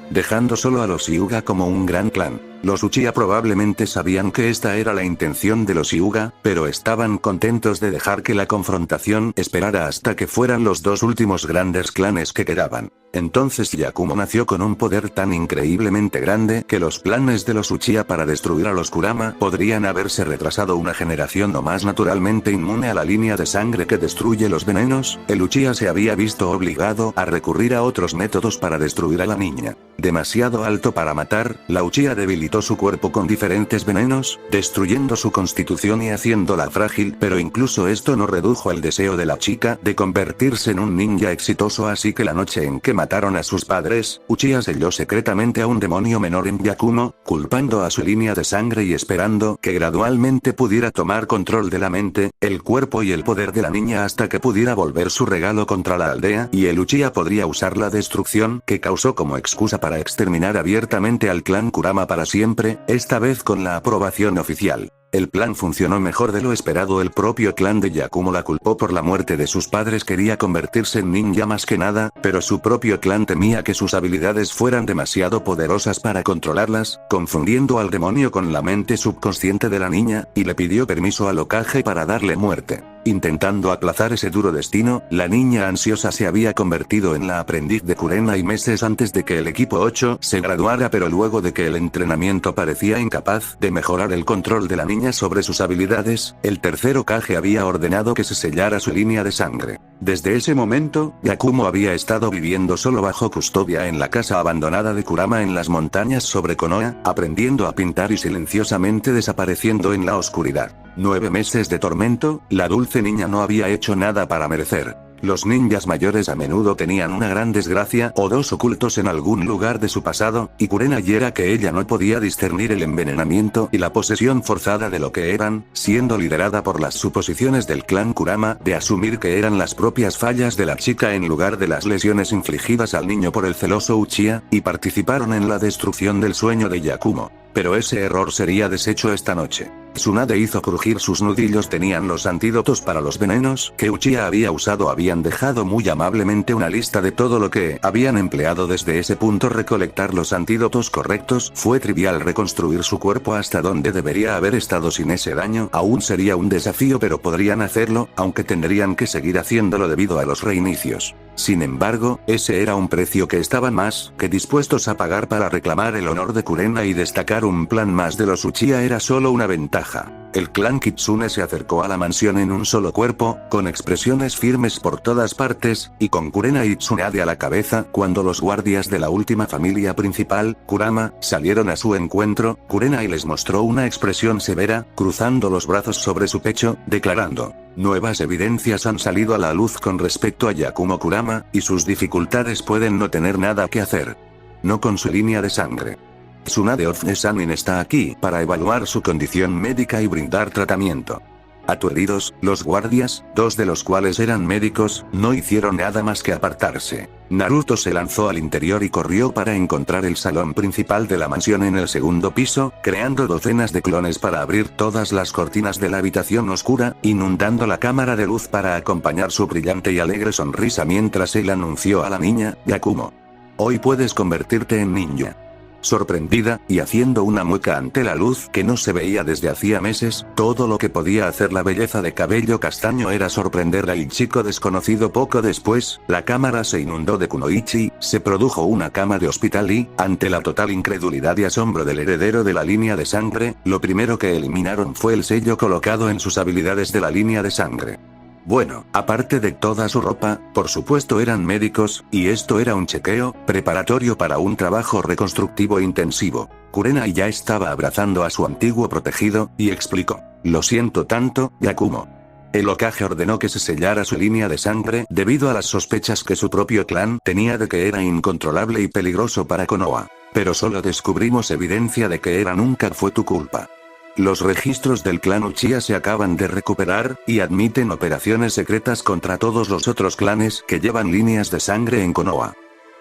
dejando solo a los Hyuga como un gran clan. Los Uchiha probablemente sabían que esta era la intención de los Hyuga, pero estaban contentos de dejar que la confrontación esperara hasta que fueran los dos últimos grandes clanes que quedaban. Entonces Yakumo nació con un poder tan increíblemente grande que los planes de los Uchiha para destruir a los Kurama podrían haberse retrasado una generación o más. Naturalmente inmune a la línea de sangre que destruye los venenos, el Uchiha se había visto obligado a recurrir a otros métodos para destruir a la niña. Demasiado alto para matar, la Uchiha debilitó infectó su cuerpo con diferentes venenos, destruyendo su constitución y haciéndola frágil, pero incluso esto no redujo el deseo de la chica de convertirse en un ninja exitoso, así que la noche en que mataron a sus padres, Uchiha selló secretamente a un demonio menor en Yakumo, culpando a su línea de sangre y esperando que gradualmente pudiera tomar control de la mente, el cuerpo y el poder de la niña hasta que pudiera volver su regalo contra la aldea y el Uchiha podría usar la destrucción que causó como excusa para exterminar abiertamente al clan Kurama para siempre, esta vez con la aprobación oficial. El plan funcionó mejor de lo esperado. El propio clan de Yakumo la culpó por la muerte de sus padres. Quería convertirse en ninja más que nada, pero su propio clan temía que sus habilidades fueran demasiado poderosas para controlarlas, confundiendo al demonio con la mente subconsciente de la niña, y le pidió permiso al Hokage para darle muerte. Intentando aplazar ese duro destino, la niña ansiosa se había convertido en la aprendiz de Kurenai meses antes de que el equipo 8 se graduara, pero luego de que el entrenamiento parecía incapaz de mejorar el control de la niña sobre sus habilidades, el tercer Hokage había ordenado que se sellara su línea de sangre. Desde ese momento, Yakumo había estado viviendo solo bajo custodia en la casa abandonada de Kurama en las montañas sobre Konoha, aprendiendo a pintar y silenciosamente desapareciendo en la oscuridad. 9 meses de tormento, la dulce niña no había hecho nada para merecer. Los ninjas mayores a menudo tenían una gran desgracia o dos ocultos en algún lugar de su pasado, y Kurenai era que ella no podía discernir el envenenamiento y la posesión forzada de lo que eran, siendo liderada por las suposiciones del clan Kurama de asumir que eran las propias fallas de la chica en lugar de las lesiones infligidas al niño por el celoso Uchiha, y participaron en la destrucción del sueño de Yakumo. Pero ese error sería deshecho esta noche. Tsunade hizo crujir sus nudillos. Tenían los antídotos para los venenos que Uchiha había usado. Habían dejado muy amablemente una lista de todo lo que habían empleado desde ese punto. Recolectar los antídotos correctos fue trivial. Reconstruir su cuerpo hasta donde debería haber estado sin ese daño aún sería un desafío, pero podrían hacerlo, aunque tendrían que seguir haciéndolo debido a los reinicios. Sin embargo, ese era un precio que estaban más que dispuestos a pagar para reclamar el honor de Kurenai y destacar un plan más de los Uchiha era solo una ventaja. El clan Kitsune se acercó a la mansión en un solo cuerpo, con expresiones firmes por todas partes, y con Kurenai y Tsunade a la cabeza. Cuando los guardias de la última familia principal, Kurama, salieron a su encuentro, Kurenai les mostró una expresión severa, cruzando los brazos sobre su pecho, declarando: nuevas evidencias han salido a la luz con respecto a Yakumo Kurama, y sus dificultades pueden no tener nada que hacer. No con su línea de sangre. Tsunade Ofne-Sanin está aquí para evaluar su condición médica y brindar tratamiento. Aturdidos, los guardias, 2 de los cuales eran médicos, no hicieron nada más que apartarse. Naruto se lanzó al interior y corrió para encontrar el salón principal de la mansión en el segundo piso, creando docenas de clones para abrir todas las cortinas de la habitación oscura, inundando la cámara de luz para acompañar su brillante y alegre sonrisa mientras él anunció a la niña: Yakumo, hoy puedes convertirte en ninja. Sorprendida, y haciendo una mueca ante la luz que no se veía desde hacía meses, todo lo que podía hacer la belleza de cabello castaño era sorprender al chico desconocido. Poco después, la cámara se inundó de kunoichi, se produjo una cama de hospital y, ante la total incredulidad y asombro del heredero de la línea de sangre, lo primero que eliminaron fue el sello colocado en sus habilidades de la línea de sangre. Bueno, aparte de toda su ropa, por supuesto eran médicos, y esto era un chequeo preparatorio para un trabajo reconstructivo intensivo. Kurenai ya estaba abrazando a su antiguo protegido, y explicó: lo siento tanto, Yakumo. El Hokage ordenó que se sellara su línea de sangre debido a las sospechas que su propio clan tenía de que era incontrolable y peligroso para Konoha. Pero solo descubrimos evidencia de que nunca fue tu culpa. Los registros del clan Uchiha se acaban de recuperar, y admiten operaciones secretas contra todos los otros clanes que llevan líneas de sangre en Konoha.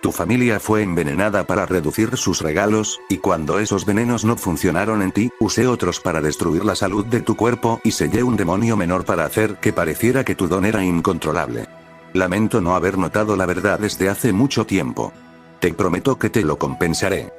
Tu familia fue envenenada para reducir sus regalos, y cuando esos venenos no funcionaron en ti, usé otros para destruir la salud de tu cuerpo y sellé un demonio menor para hacer que pareciera que tu don era incontrolable. Lamento no haber notado la verdad desde hace mucho tiempo. Te prometo que te lo compensaré.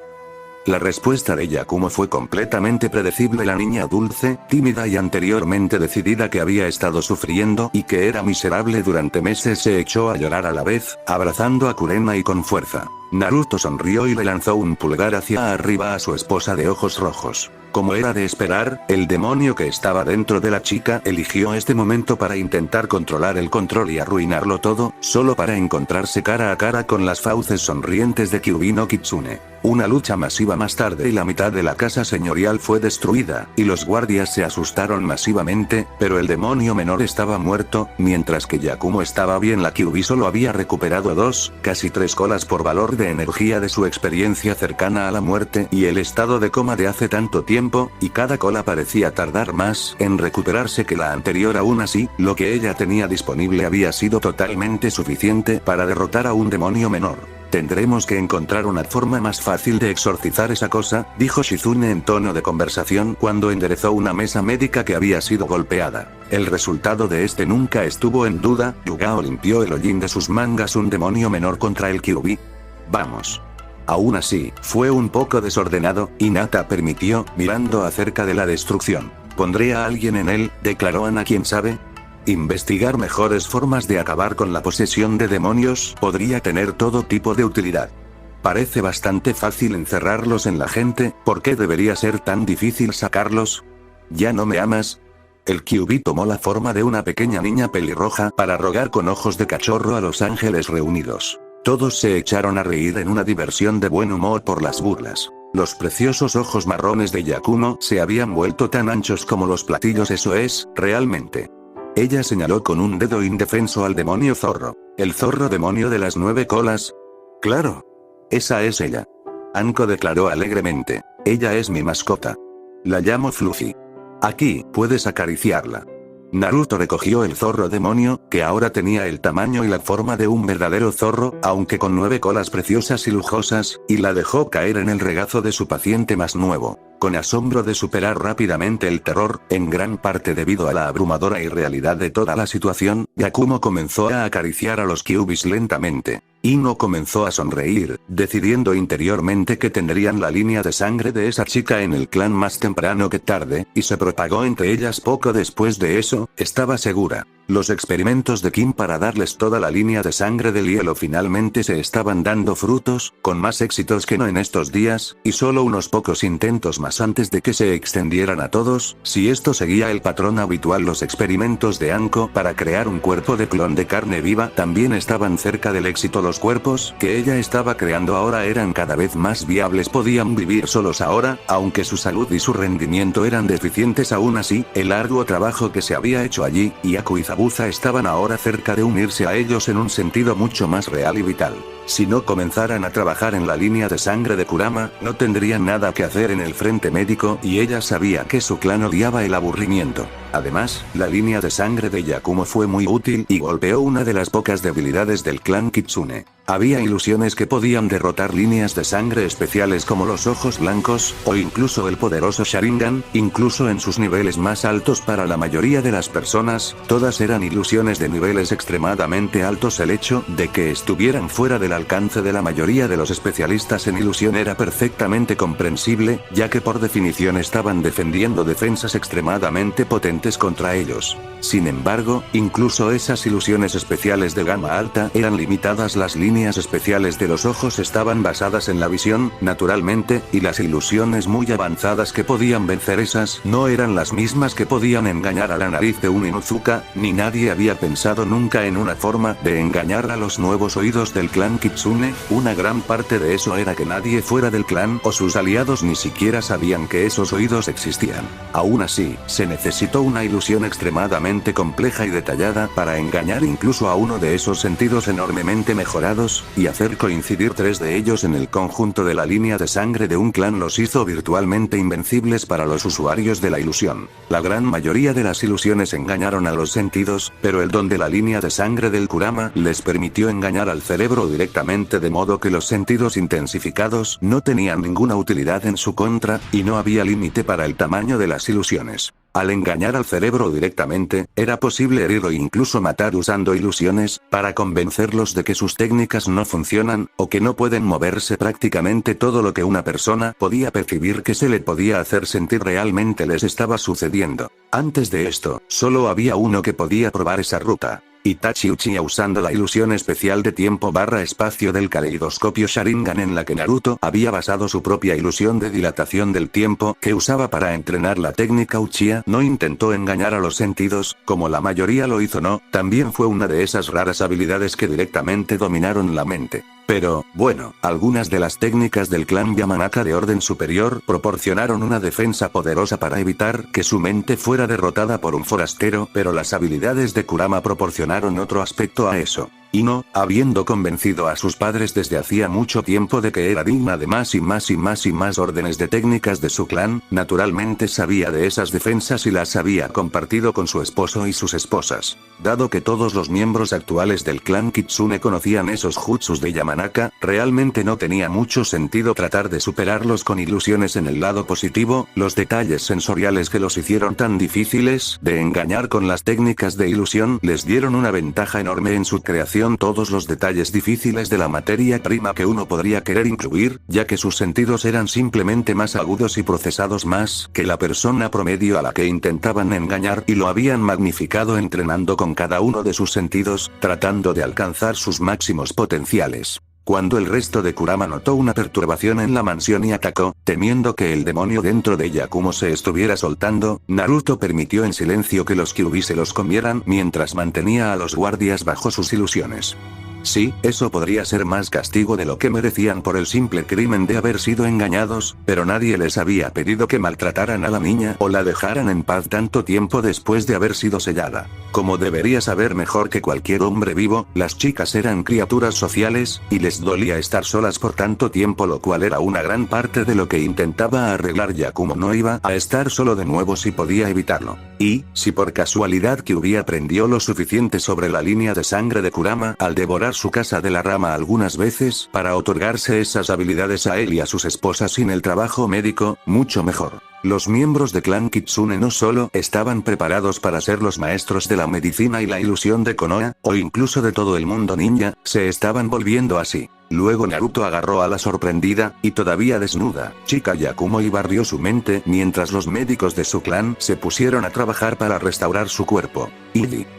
La respuesta de Yakumo fue completamente predecible. La niña dulce, tímida y anteriormente decidida que había estado sufriendo y que era miserable durante meses se echó a llorar a la vez, abrazando a Kurenai con fuerza. Naruto sonrió y le lanzó un pulgar hacia arriba a su esposa de ojos rojos. Como era de esperar, el demonio que estaba dentro de la chica eligió este momento para intentar controlar el control y arruinarlo todo, solo para encontrarse cara a cara con las fauces sonrientes de Kyuubi no Kitsune. Una lucha masiva más tarde y la mitad de la casa señorial fue destruida, y los guardias se asustaron masivamente, pero el demonio menor estaba muerto, mientras que Yakumo estaba bien. La Kyuubi solo había recuperado 2, casi 3 colas por valor de energía de su experiencia cercana a la muerte y el estado de coma de hace tanto tiempo, y cada cola parecía tardar más en recuperarse que la anterior. Aún así, lo que ella tenía disponible había sido totalmente suficiente para derrotar a un demonio menor. Tendremos que encontrar una forma más fácil de exorcizar esa cosa, dijo Shizune en tono de conversación cuando enderezó una mesa médica que había sido golpeada. El resultado de este nunca estuvo en duda. Yugao limpió el hollín de sus mangas. Un demonio menor contra el Kyuubi. Vamos. Aún así, fue un poco desordenado, y Nata permitió, mirando acerca de la destrucción. Pondré a alguien en él, declaró Ana. ¿Quién sabe? Investigar mejores formas de acabar con la posesión de demonios podría tener todo tipo de utilidad. Parece bastante fácil encerrarlos en la gente, ¿por qué debería ser tan difícil sacarlos? ¿Ya no me amas? El Kyuubi tomó la forma de una pequeña niña pelirroja para rogar con ojos de cachorro a los ángeles reunidos. Todos se echaron a reír en una diversión de buen humor por las burlas. Los preciosos ojos marrones de Yakumo se habían vuelto tan anchos como los platillos. Eso es, realmente. Ella señaló con un dedo indefenso al demonio zorro. ¿El zorro demonio de las 9 colas? Claro. Esa es ella. Anko declaró alegremente. Ella es mi mascota. La llamo Fluffy. Aquí, puedes acariciarla. Naruto recogió el zorro demonio, que ahora tenía el tamaño y la forma de un verdadero zorro, aunque con 9 colas preciosas y lujosas, y la dejó caer en el regazo de su paciente más nuevo. Con asombro de superar rápidamente el terror, en gran parte debido a la abrumadora irrealidad de toda la situación, Yakumo comenzó a acariciar a los Kyuubis lentamente. Ino comenzó a sonreír, decidiendo interiormente que tendrían la línea de sangre de esa chica en el clan más temprano que tarde, y se propagó entre ellas poco después de eso, estaba segura. Los experimentos de Kim para darles toda la línea de sangre del hielo finalmente se estaban dando frutos, con más éxitos que no en estos días, y solo unos pocos intentos más antes de que se extendieran a todos. Si esto seguía el patrón habitual, los experimentos de Anko para crear un cuerpo de clon de carne viva también estaban cerca del éxito. Los cuerpos que ella estaba creando ahora eran cada vez más viables, podían vivir solos ahora, aunque su salud y su rendimiento eran deficientes. Aún así, el arduo trabajo que se había hecho allí, Yaku y Zabuza estaban ahora cerca de unirse a ellos en un sentido mucho más real y vital. Si no comenzaran a trabajar en la línea de sangre de Kurama, no tendrían nada que hacer en el frente médico, y ella sabía que su clan odiaba el aburrimiento. Además, la línea de sangre de Yakumo fue muy útil y golpeó una de las pocas debilidades del clan Kitsune. Había ilusiones que podían derrotar líneas de sangre especiales como los ojos blancos, o incluso el poderoso Sharingan, incluso en sus niveles más altos. Para la mayoría de las personas, todas eran ilusiones de niveles extremadamente altos. El hecho de que estuvieran fuera del alcance de la mayoría de los especialistas en ilusión era perfectamente comprensible, ya que por definición estaban defendiendo defensas extremadamente potentes contra ellos. Sin embargo, incluso esas ilusiones especiales de gama alta eran limitadas. Las líneas especiales de los ojos estaban basadas en la visión, naturalmente, y las ilusiones muy avanzadas que podían vencer esas no eran las mismas que podían engañar a la nariz de un Inuzuka, ni nadie había pensado nunca en una forma de engañar a los nuevos oídos del clan Kitsune. Una gran parte de eso era que nadie fuera del clan o sus aliados ni siquiera sabían que esos oídos existían. Aún así, se necesitó una ilusión extremadamente compleja y detallada para engañar incluso a uno de esos sentidos enormemente mejorados, y hacer coincidir 3 de ellos en el conjunto de la línea de sangre de un clan los hizo virtualmente invencibles para los usuarios de la ilusión. La gran mayoría de las ilusiones engañaron a los sentidos, pero el don de la línea de sangre del Kurama les permitió engañar al cerebro directamente, de modo que los sentidos intensificados no tenían ninguna utilidad en su contra, y no había límite para el tamaño de las ilusiones. Al engañar al cerebro directamente, era posible herir o incluso matar usando ilusiones, para convencerlos de que sus técnicas no funcionan, o que no pueden moverse. Prácticamente todo lo que una persona podía percibir que se le podía hacer sentir realmente les estaba sucediendo. Antes de esto, solo había uno que podía probar esa ruta. Itachi Uchiha usando la ilusión especial de tiempo barra espacio del caleidoscopio Sharingan en la que Naruto había basado su propia ilusión de dilatación del tiempo que usaba para entrenar la técnica Uchiha, no intentó engañar a los sentidos, como la mayoría lo hizo. No, también fue una de esas raras habilidades que directamente dominaron la mente. Pero, bueno, algunas de las técnicas del clan Yamanaka de orden superior proporcionaron una defensa poderosa para evitar que su mente fuera derrotada por un forastero, pero las habilidades de Kurama proporcionaron otro aspecto a eso. Ino, habiendo convencido a sus padres desde hacía mucho tiempo de que era digna de más y más y más y más órdenes de técnicas de su clan, naturalmente sabía de esas defensas y las había compartido con su esposo y sus esposas. Dado que todos los miembros actuales del clan Kitsune conocían esos jutsus de Yamanaka, realmente no tenía mucho sentido tratar de superarlos con ilusiones en el lado positivo, los detalles sensoriales que los hicieron tan difíciles de engañar con las técnicas de ilusión les dieron una ventaja enorme en su creación. Todos los detalles difíciles de la materia prima que uno podría querer incluir, ya que sus sentidos eran simplemente más agudos y procesados más que la persona promedio a la que intentaban engañar y lo habían magnificado entrenando con cada uno de sus sentidos, tratando de alcanzar sus máximos potenciales. Cuando el resto de Kurama notó una perturbación en la mansión y atacó, temiendo que el demonio dentro de Yakumo se estuviera soltando, Naruto permitió en silencio que los Kyuubi se los comieran mientras mantenía a los guardias bajo sus ilusiones. Sí, eso podría ser más castigo de lo que merecían por el simple crimen de haber sido engañados, pero nadie les había pedido que maltrataran a la niña o la dejaran en paz tanto tiempo después de haber sido sellada. Como debería saber mejor que cualquier hombre vivo, las chicas eran criaturas sociales, y les dolía estar solas por tanto tiempo, lo cual era una gran parte de lo que intentaba arreglar Yakumo. No iba a estar solo de nuevo si podía evitarlo. Y, si por casualidad Kyuubi aprendió lo suficiente sobre la línea de sangre de Kurama al devorar su casa de la rama algunas veces para otorgarse esas habilidades a él y a sus esposas sin el trabajo médico, mucho mejor. Los miembros de clan Kitsune no solo estaban preparados para ser los maestros de la medicina y la ilusión de Konoha, o incluso de todo el mundo ninja, se estaban volviendo así. Luego Naruto agarró a la sorprendida, y todavía desnuda, chica Yakumo y barrió su mente mientras los médicos de su clan se pusieron a trabajar para restaurar su cuerpo.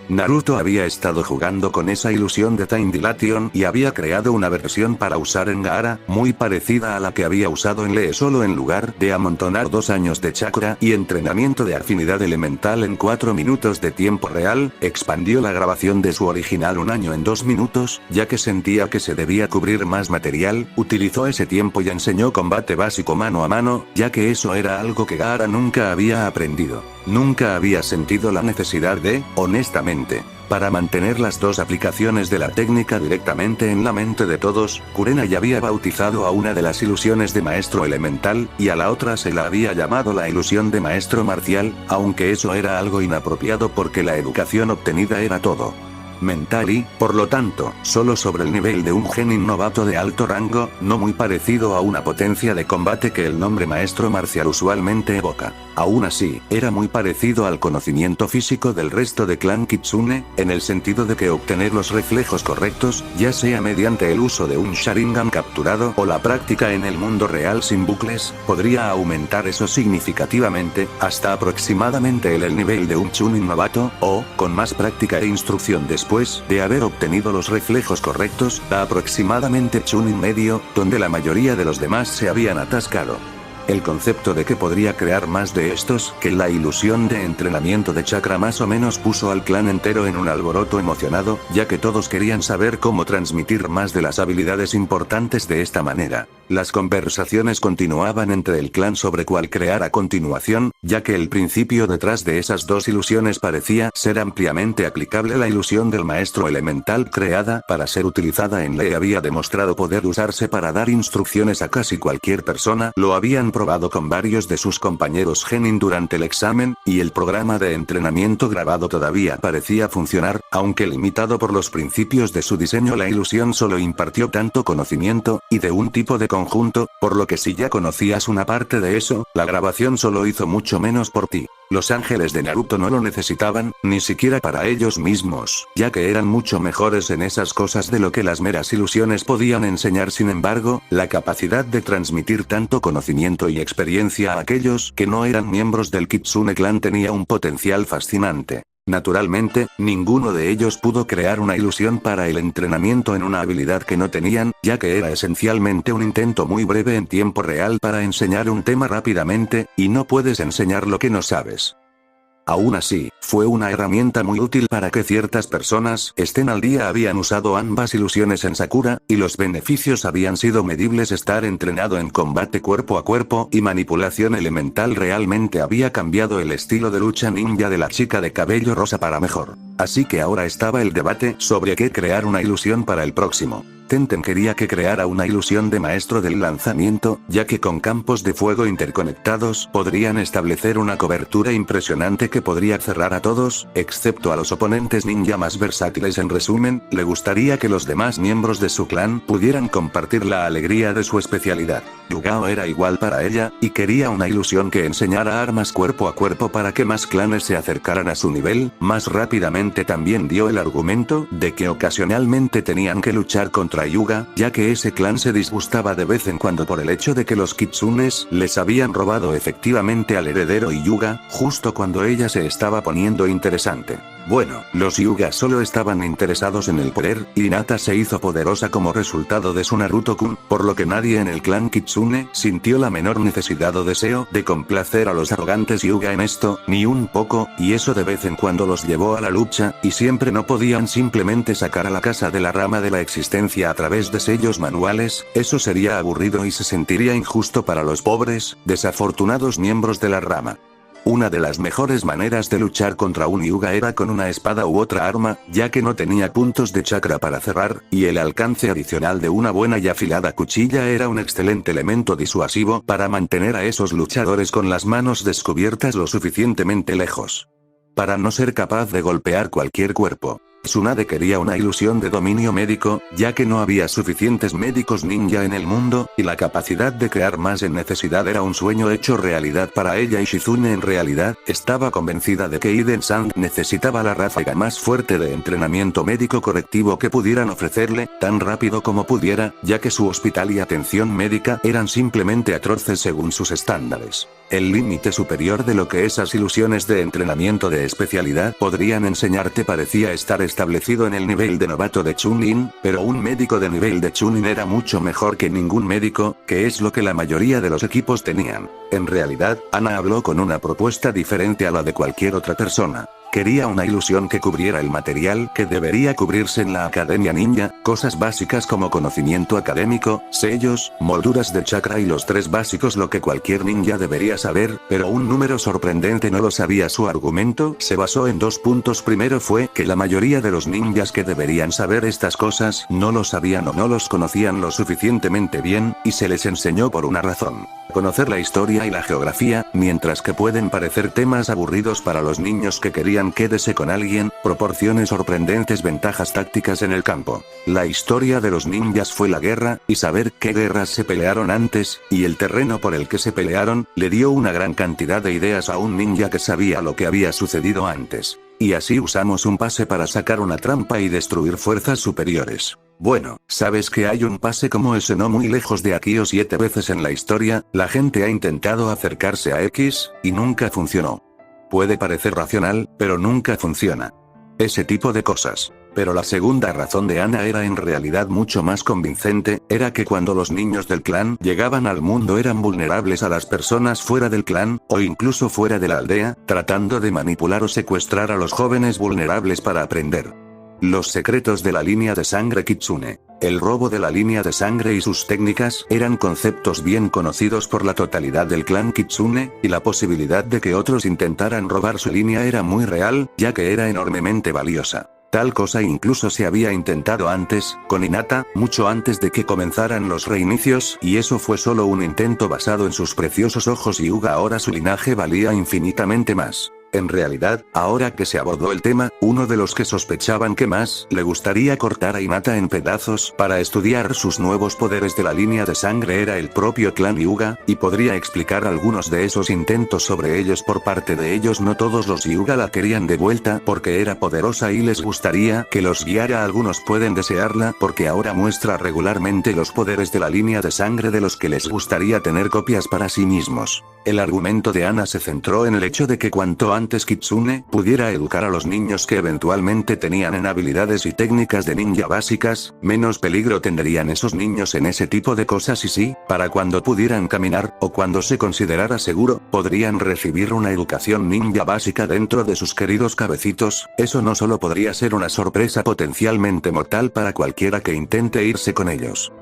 Naruto había estado jugando con esa ilusión de Time Dilation y había creado una versión para usar en Gaara, muy parecida a la que había usado en Lee, solo en lugar de amontonar 2 años de chakra y entrenamiento de afinidad elemental en 4 minutos de tiempo real, expandió la grabación de su original 1 año en 2 minutos, ya que sentía que se debía cubrir más material, utilizó ese tiempo y enseñó combate básico mano a mano, ya que eso era algo que Gaara nunca había aprendido. Nunca había sentido la necesidad de, honestamente, para mantener las dos aplicaciones de la técnica directamente en la mente de todos. Kurenai había bautizado a una de las ilusiones de maestro elemental, y a la otra se la había llamado la ilusión de maestro marcial, aunque eso era algo inapropiado porque la educación obtenida era todo mental y, por lo tanto, solo sobre el nivel de un genin novato de alto rango, no muy parecido a una potencia de combate que el nombre maestro marcial usualmente evoca. Aún así, era muy parecido al conocimiento físico del resto de clan Kitsune, en el sentido de que obtener los reflejos correctos, ya sea mediante el uso de un Sharingan capturado o la práctica en el mundo real sin bucles, podría aumentar eso significativamente, hasta aproximadamente el nivel de un Chunin novato, o, con más práctica e instrucción después de haber obtenido los reflejos correctos, a aproximadamente Chunin medio, donde la mayoría de los demás se habían atascado. El concepto de que podría crear más de estos que la ilusión de entrenamiento de chakra más o menos puso al clan entero en un alboroto emocionado, ya que todos querían saber cómo transmitir más de las habilidades importantes de esta manera. Las conversaciones continuaban entre el clan sobre cuál crear a continuación, ya que el principio detrás de esas dos ilusiones parecía ser ampliamente aplicable. La ilusión del maestro elemental creada para ser utilizada en Lee había demostrado poder usarse para dar instrucciones a casi cualquier persona, lo habían probado con varios de sus compañeros genin durante el examen, y el programa de entrenamiento grabado todavía parecía funcionar, aunque limitado por los principios de su diseño. La ilusión solo impartió tanto conocimiento, y de un tipo de conjunto, por lo que si ya conocías una parte de eso, la grabación solo hizo mucho menos por ti. Los ángeles de Naruto no lo necesitaban, ni siquiera para ellos mismos, ya que eran mucho mejores en esas cosas de lo que las meras ilusiones podían enseñar. Sin embargo, la capacidad de transmitir tanto conocimiento y experiencia a aquellos que no eran miembros del Kitsune Clan tenía un potencial fascinante. Naturalmente, ninguno de ellos pudo crear una ilusión para el entrenamiento en una habilidad que no tenían, ya que era esencialmente un intento muy breve en tiempo real para enseñar un tema rápidamente, y no puedes enseñar lo que no sabes. Aún así, fue una herramienta muy útil para que ciertas personas estén al día. Habían usado ambas ilusiones en Sakura, y los beneficios habían sido medibles. Estar entrenado en combate cuerpo a cuerpo y manipulación elemental realmente había cambiado el estilo de lucha ninja de la chica de cabello rosa para mejor. Así que ahora estaba el debate sobre qué crear una ilusión para el próximo. Tenten quería que creara una ilusión de maestro del lanzamiento, ya que con campos de fuego interconectados podrían establecer una cobertura impresionante que podría cerrar a todos, excepto a los oponentes ninja más versátiles. En resumen, le gustaría que los demás miembros de su clan pudieran compartir la alegría de su especialidad. Yugao era igual para ella, y quería una ilusión que enseñara armas cuerpo a cuerpo para que más clanes se acercaran a su nivel, más rápidamente. También dio el argumento de que ocasionalmente tenían que luchar contra Hyuga, ya que ese clan se disgustaba de vez en cuando por el hecho de que los kitsunes les habían robado efectivamente al heredero Hyuga, justo cuando ella se estaba poniendo interesante. Bueno, los Hyuga solo estaban interesados en el poder, y Hinata se hizo poderosa como resultado de su Naruto-kun, por lo que nadie en el clan Kitsune sintió la menor necesidad o deseo de complacer a los arrogantes Hyuga en esto, ni un poco, y eso de vez en cuando los llevó a la lucha, y siempre no podían simplemente sacar a la casa de la rama de la existencia a través de sellos manuales. Eso sería aburrido y se sentiría injusto para los pobres, desafortunados miembros de la rama. Una de las mejores maneras de luchar contra un Hyuga era con una espada u otra arma, ya que no tenía puntos de chakra para cerrar, y el alcance adicional de una buena y afilada cuchilla era un excelente elemento disuasivo para mantener a esos luchadores con las manos descubiertas lo suficientemente lejos para no ser capaz de golpear cualquier cuerpo. Tsunade quería una ilusión de dominio médico, ya que no había suficientes médicos ninja en el mundo, y la capacidad de crear más en necesidad era un sueño hecho realidad para ella. Y Shizune en realidad, estaba convencida de que Iden-san necesitaba la ráfaga más fuerte de entrenamiento médico correctivo que pudieran ofrecerle, tan rápido como pudiera, ya que su hospital y atención médica eran simplemente atroces según sus estándares. El límite superior de lo que esas ilusiones de entrenamiento de especialidad podrían enseñarte parecía estar establecido en el nivel de novato de Chunin, pero un médico de nivel de Chunin era mucho mejor que ningún médico, que es lo que la mayoría de los equipos tenían. En realidad, Ana habló con una propuesta diferente a la de cualquier otra persona. Quería una ilusión que cubriera el material que debería cubrirse en la Academia Ninja, cosas básicas como conocimiento académico, sellos, molduras de chakra y los 3 básicos lo que cualquier ninja debería saber, pero un número sorprendente no lo sabía. Su argumento se basó en 2 puntos. Primero fue que la mayoría de los ninjas que deberían saber estas cosas no lo sabían o no los conocían lo suficientemente bien, y se les enseñó por una razón: conocer la historia y la geografía, mientras que pueden parecer temas aburridos para los niños que querían quédese con alguien, proporcione sorprendentes ventajas tácticas en el campo. La historia de los ninjas fue la guerra, y saber qué guerras se pelearon antes, y el terreno por el que se pelearon, le dio una gran cantidad de ideas a un ninja que sabía lo que había sucedido antes. Y así usamos un pase para sacar una trampa y destruir fuerzas superiores. Bueno, ¿sabes que hay un pase como ese no muy lejos de aquí? O 7 veces en la historia, la gente ha intentado acercarse a X, y nunca funcionó. Puede parecer racional, pero nunca funciona. Ese tipo de cosas. Pero la segunda razón de Ana era en realidad mucho más convincente, era que cuando los niños del clan llegaban al mundo eran vulnerables a las personas fuera del clan, o incluso fuera de la aldea, tratando de manipular o secuestrar a los jóvenes vulnerables para aprender los secretos de la línea de sangre Kitsune. El robo de la línea de sangre y sus técnicas eran conceptos bien conocidos por la totalidad del clan Kitsune, y la posibilidad de que otros intentaran robar su línea era muy real, ya que era enormemente valiosa. Tal cosa incluso se había intentado antes, con Hinata, mucho antes de que comenzaran los reinicios, y eso fue solo un intento basado en sus preciosos ojos Hyuga. Ahora su linaje valía infinitamente más. En realidad, ahora que se abordó el tema, uno de los que sospechaban que más le gustaría cortar a Hinata en pedazos para estudiar sus nuevos poderes de la línea de sangre era el propio clan Hyuga, y podría explicar algunos de esos intentos sobre ellos por parte de ellos. No todos los Hyuga la querían de vuelta porque era poderosa y les gustaría que los guiara. Algunos pueden desearla porque ahora muestra regularmente los poderes de la línea de sangre de los que les gustaría tener copias para sí mismos. El argumento de Ana se centró en el hecho de que cuanto antes Kitsune pudiera educar a los niños que eventualmente tenían en habilidades y técnicas de ninja básicas, menos peligro tendrían esos niños en ese tipo de cosas y sí, para cuando pudieran caminar, o cuando se considerara seguro, podrían recibir una educación ninja básica dentro de sus queridos cabecitos. Eso no solo podría ser una sorpresa potencialmente mortal para cualquiera que intente irse con ellos,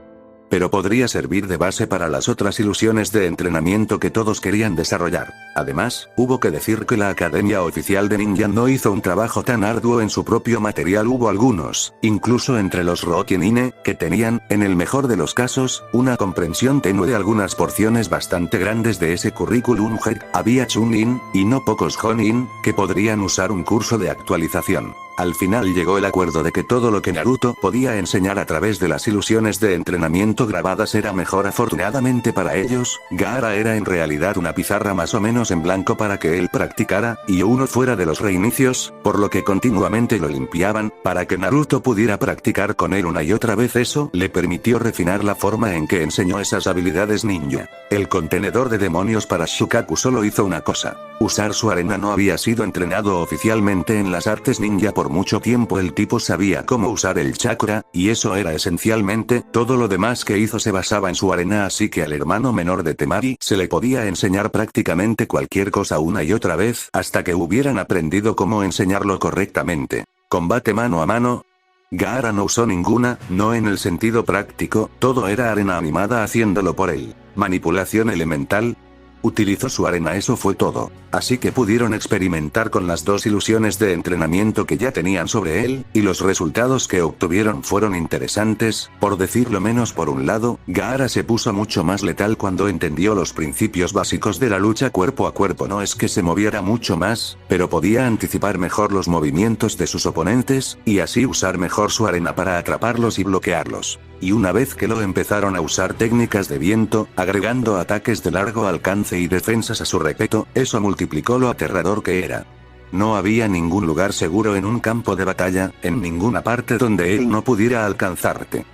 pero podría servir de base para las otras ilusiones de entrenamiento que todos querían desarrollar. Además, hubo que decir que la Academia Oficial de Ninja no hizo un trabajo tan arduo en su propio material. Hubo algunos, incluso entre los Rokinine, que tenían, en el mejor de los casos, una comprensión tenue de algunas porciones bastante grandes de ese currículum. Había Chunin, y no pocos Jonin, que podrían usar un curso de actualización. Al final llegó el acuerdo de que todo lo que Naruto podía enseñar a través de las ilusiones de entrenamiento grabadas era mejor. Afortunadamente para ellos, Gaara era en realidad una pizarra más o menos en blanco para que él practicara, y uno fuera de los reinicios, por lo que continuamente lo limpiaban, para que Naruto pudiera practicar con él una y otra vez. Eso le permitió refinar la forma en que enseñó esas habilidades ninja. El contenedor de demonios para Shukaku solo hizo una cosa: usar su arena. No había sido entrenado oficialmente en las artes ninja por mucho tiempo. El tipo sabía cómo usar el chakra, y eso era esencialmente todo. Lo demás que hizo se basaba en su arena, así que al hermano menor de Temari se le podía enseñar prácticamente cualquier cosa una y otra vez, hasta que hubieran aprendido cómo enseñarlo correctamente. Combate mano a mano. Gaara no usó ninguna, no en el sentido práctico, todo era arena animada haciéndolo por él. Manipulación elemental. Utilizó su arena, eso fue todo. Así que pudieron experimentar con las dos ilusiones de entrenamiento que ya tenían sobre él, y los resultados que obtuvieron fueron interesantes, por decirlo menos. Por un lado, Gaara se puso mucho más letal cuando entendió los principios básicos de la lucha cuerpo a cuerpo. No es que se moviera mucho más, pero podía anticipar mejor los movimientos de sus oponentes, y así usar mejor su arena para atraparlos y bloquearlos. Y una vez que lo empezaron a usar técnicas de viento, agregando ataques de largo alcance y defensas a su repeto, eso multiplicó lo aterrador que era. No había ningún lugar seguro en un campo de batalla, en ninguna parte donde él no pudiera alcanzarte.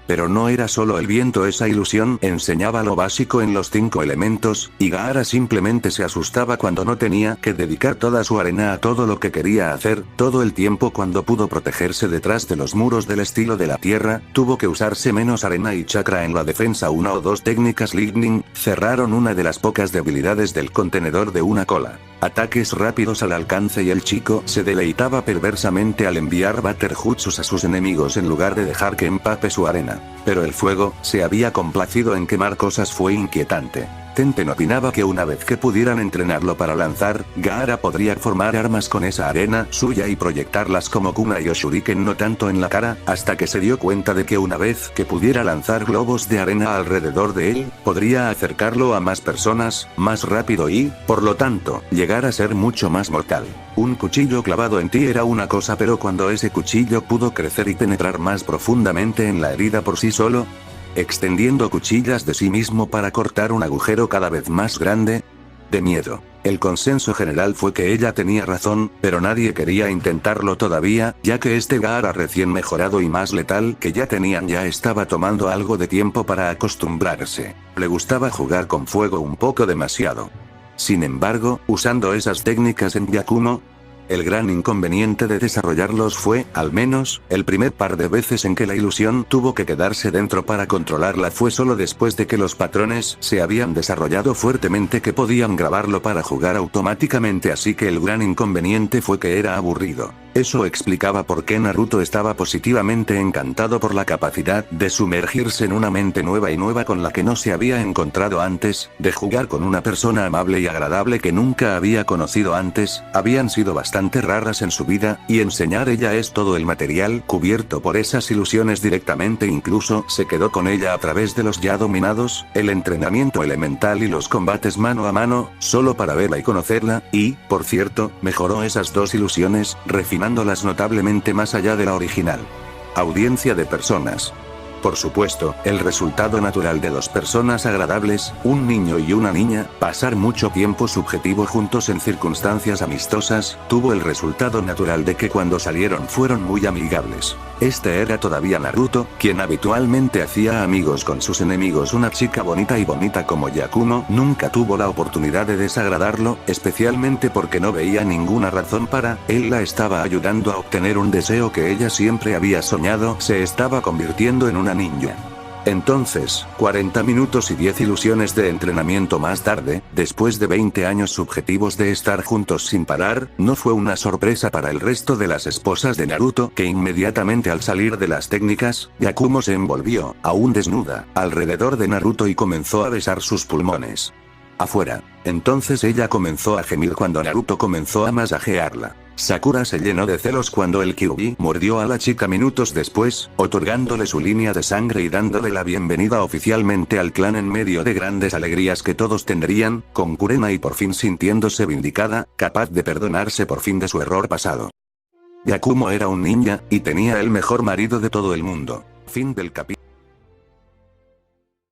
Pero no era solo el viento, esa ilusión enseñaba lo básico en los 5 elementos, y Gaara simplemente se asustaba cuando no tenía que dedicar toda su arena a todo lo que quería hacer. Todo el tiempo cuando pudo protegerse detrás de los muros del estilo de la tierra, tuvo que usarse menos arena y chakra en la defensa. Una o dos técnicas lightning cerraron una de las pocas debilidades del contenedor de una cola. Ataques rápidos al alcance, y el chico se deleitaba perversamente al enviar Batterjutsus a sus enemigos en lugar de dejar que empape su arena. Pero el fuego se había complacido en quemar cosas. Fue inquietante. Tenten opinaba que una vez que pudieran entrenarlo para lanzar, Gaara podría formar armas con esa arena suya y proyectarlas como kunai o shuriken, no tanto en la cara, hasta que se dio cuenta de que una vez que pudiera lanzar globos de arena alrededor de él, podría acercarlo a más personas, más rápido y, por lo tanto, llegar a ser mucho más mortal. Un cuchillo clavado en ti era una cosa, pero cuando ese cuchillo pudo crecer y penetrar más profundamente en la herida por sí solo, extendiendo cuchillas de sí mismo para cortar un agujero cada vez más grande, de miedo. El consenso general fue que ella tenía razón, pero nadie quería intentarlo todavía, ya que este Gaara recién mejorado y más letal que ya tenían ya estaba tomando algo de tiempo para acostumbrarse. Le gustaba jugar con fuego un poco demasiado. Sin embargo, usando esas técnicas en Yakumo, el gran inconveniente de desarrollarlos fue, al menos, el primer par de veces en que la ilusión tuvo que quedarse dentro para controlarla fue solo después de que los patrones se habían desarrollado fuertemente que podían grabarlo para jugar automáticamente, así que el gran inconveniente fue que era aburrido. Eso explicaba por qué Naruto estaba positivamente encantado por la capacidad de sumergirse en una mente nueva y nueva con la que no se había encontrado antes, de jugar con una persona amable y agradable que nunca había conocido antes. Habían sido bastante raras en su vida, y enseñar ella es todo el material cubierto por esas ilusiones directamente. Incluso se quedó con ella a través de los ya dominados, el entrenamiento elemental y los combates mano a mano, solo para verla y conocerla, y, por cierto, mejoró esas dos ilusiones, refinándolas notablemente más allá de la original. Audiencia de personas. Por supuesto, el resultado natural de dos personas agradables, un niño y una niña, pasar mucho tiempo subjetivo juntos en circunstancias amistosas, tuvo el resultado natural de que cuando salieron fueron muy amigables. Este era todavía Naruto, quien habitualmente hacía amigos con sus enemigos. Una chica bonita como Yakumo nunca tuvo la oportunidad de desagradarlo, especialmente porque no veía ninguna razón para, él la estaba ayudando a obtener un deseo que ella siempre había soñado, se estaba convirtiendo en una ninja. Entonces, 40 minutos y 10 ilusiones de entrenamiento más tarde, después de 20 años subjetivos de estar juntos sin parar, no fue una sorpresa para el resto de las esposas de Naruto que inmediatamente al salir de las técnicas, Yakumo se envolvió, aún desnuda, alrededor de Naruto y comenzó a besar sus pulmones. Afuera. Entonces ella comenzó a gemir cuando Naruto comenzó a masajearla. Sakura se llenó de celos cuando el Kyuubi mordió a la chica minutos después, otorgándole su línea de sangre y dándole la bienvenida oficialmente al clan en medio de grandes alegrías que todos tendrían, con Kurenai por fin sintiéndose vindicada, capaz de perdonarse por fin de su error pasado. Yakumo era un ninja, y tenía el mejor marido de todo el mundo. Fin del capítulo.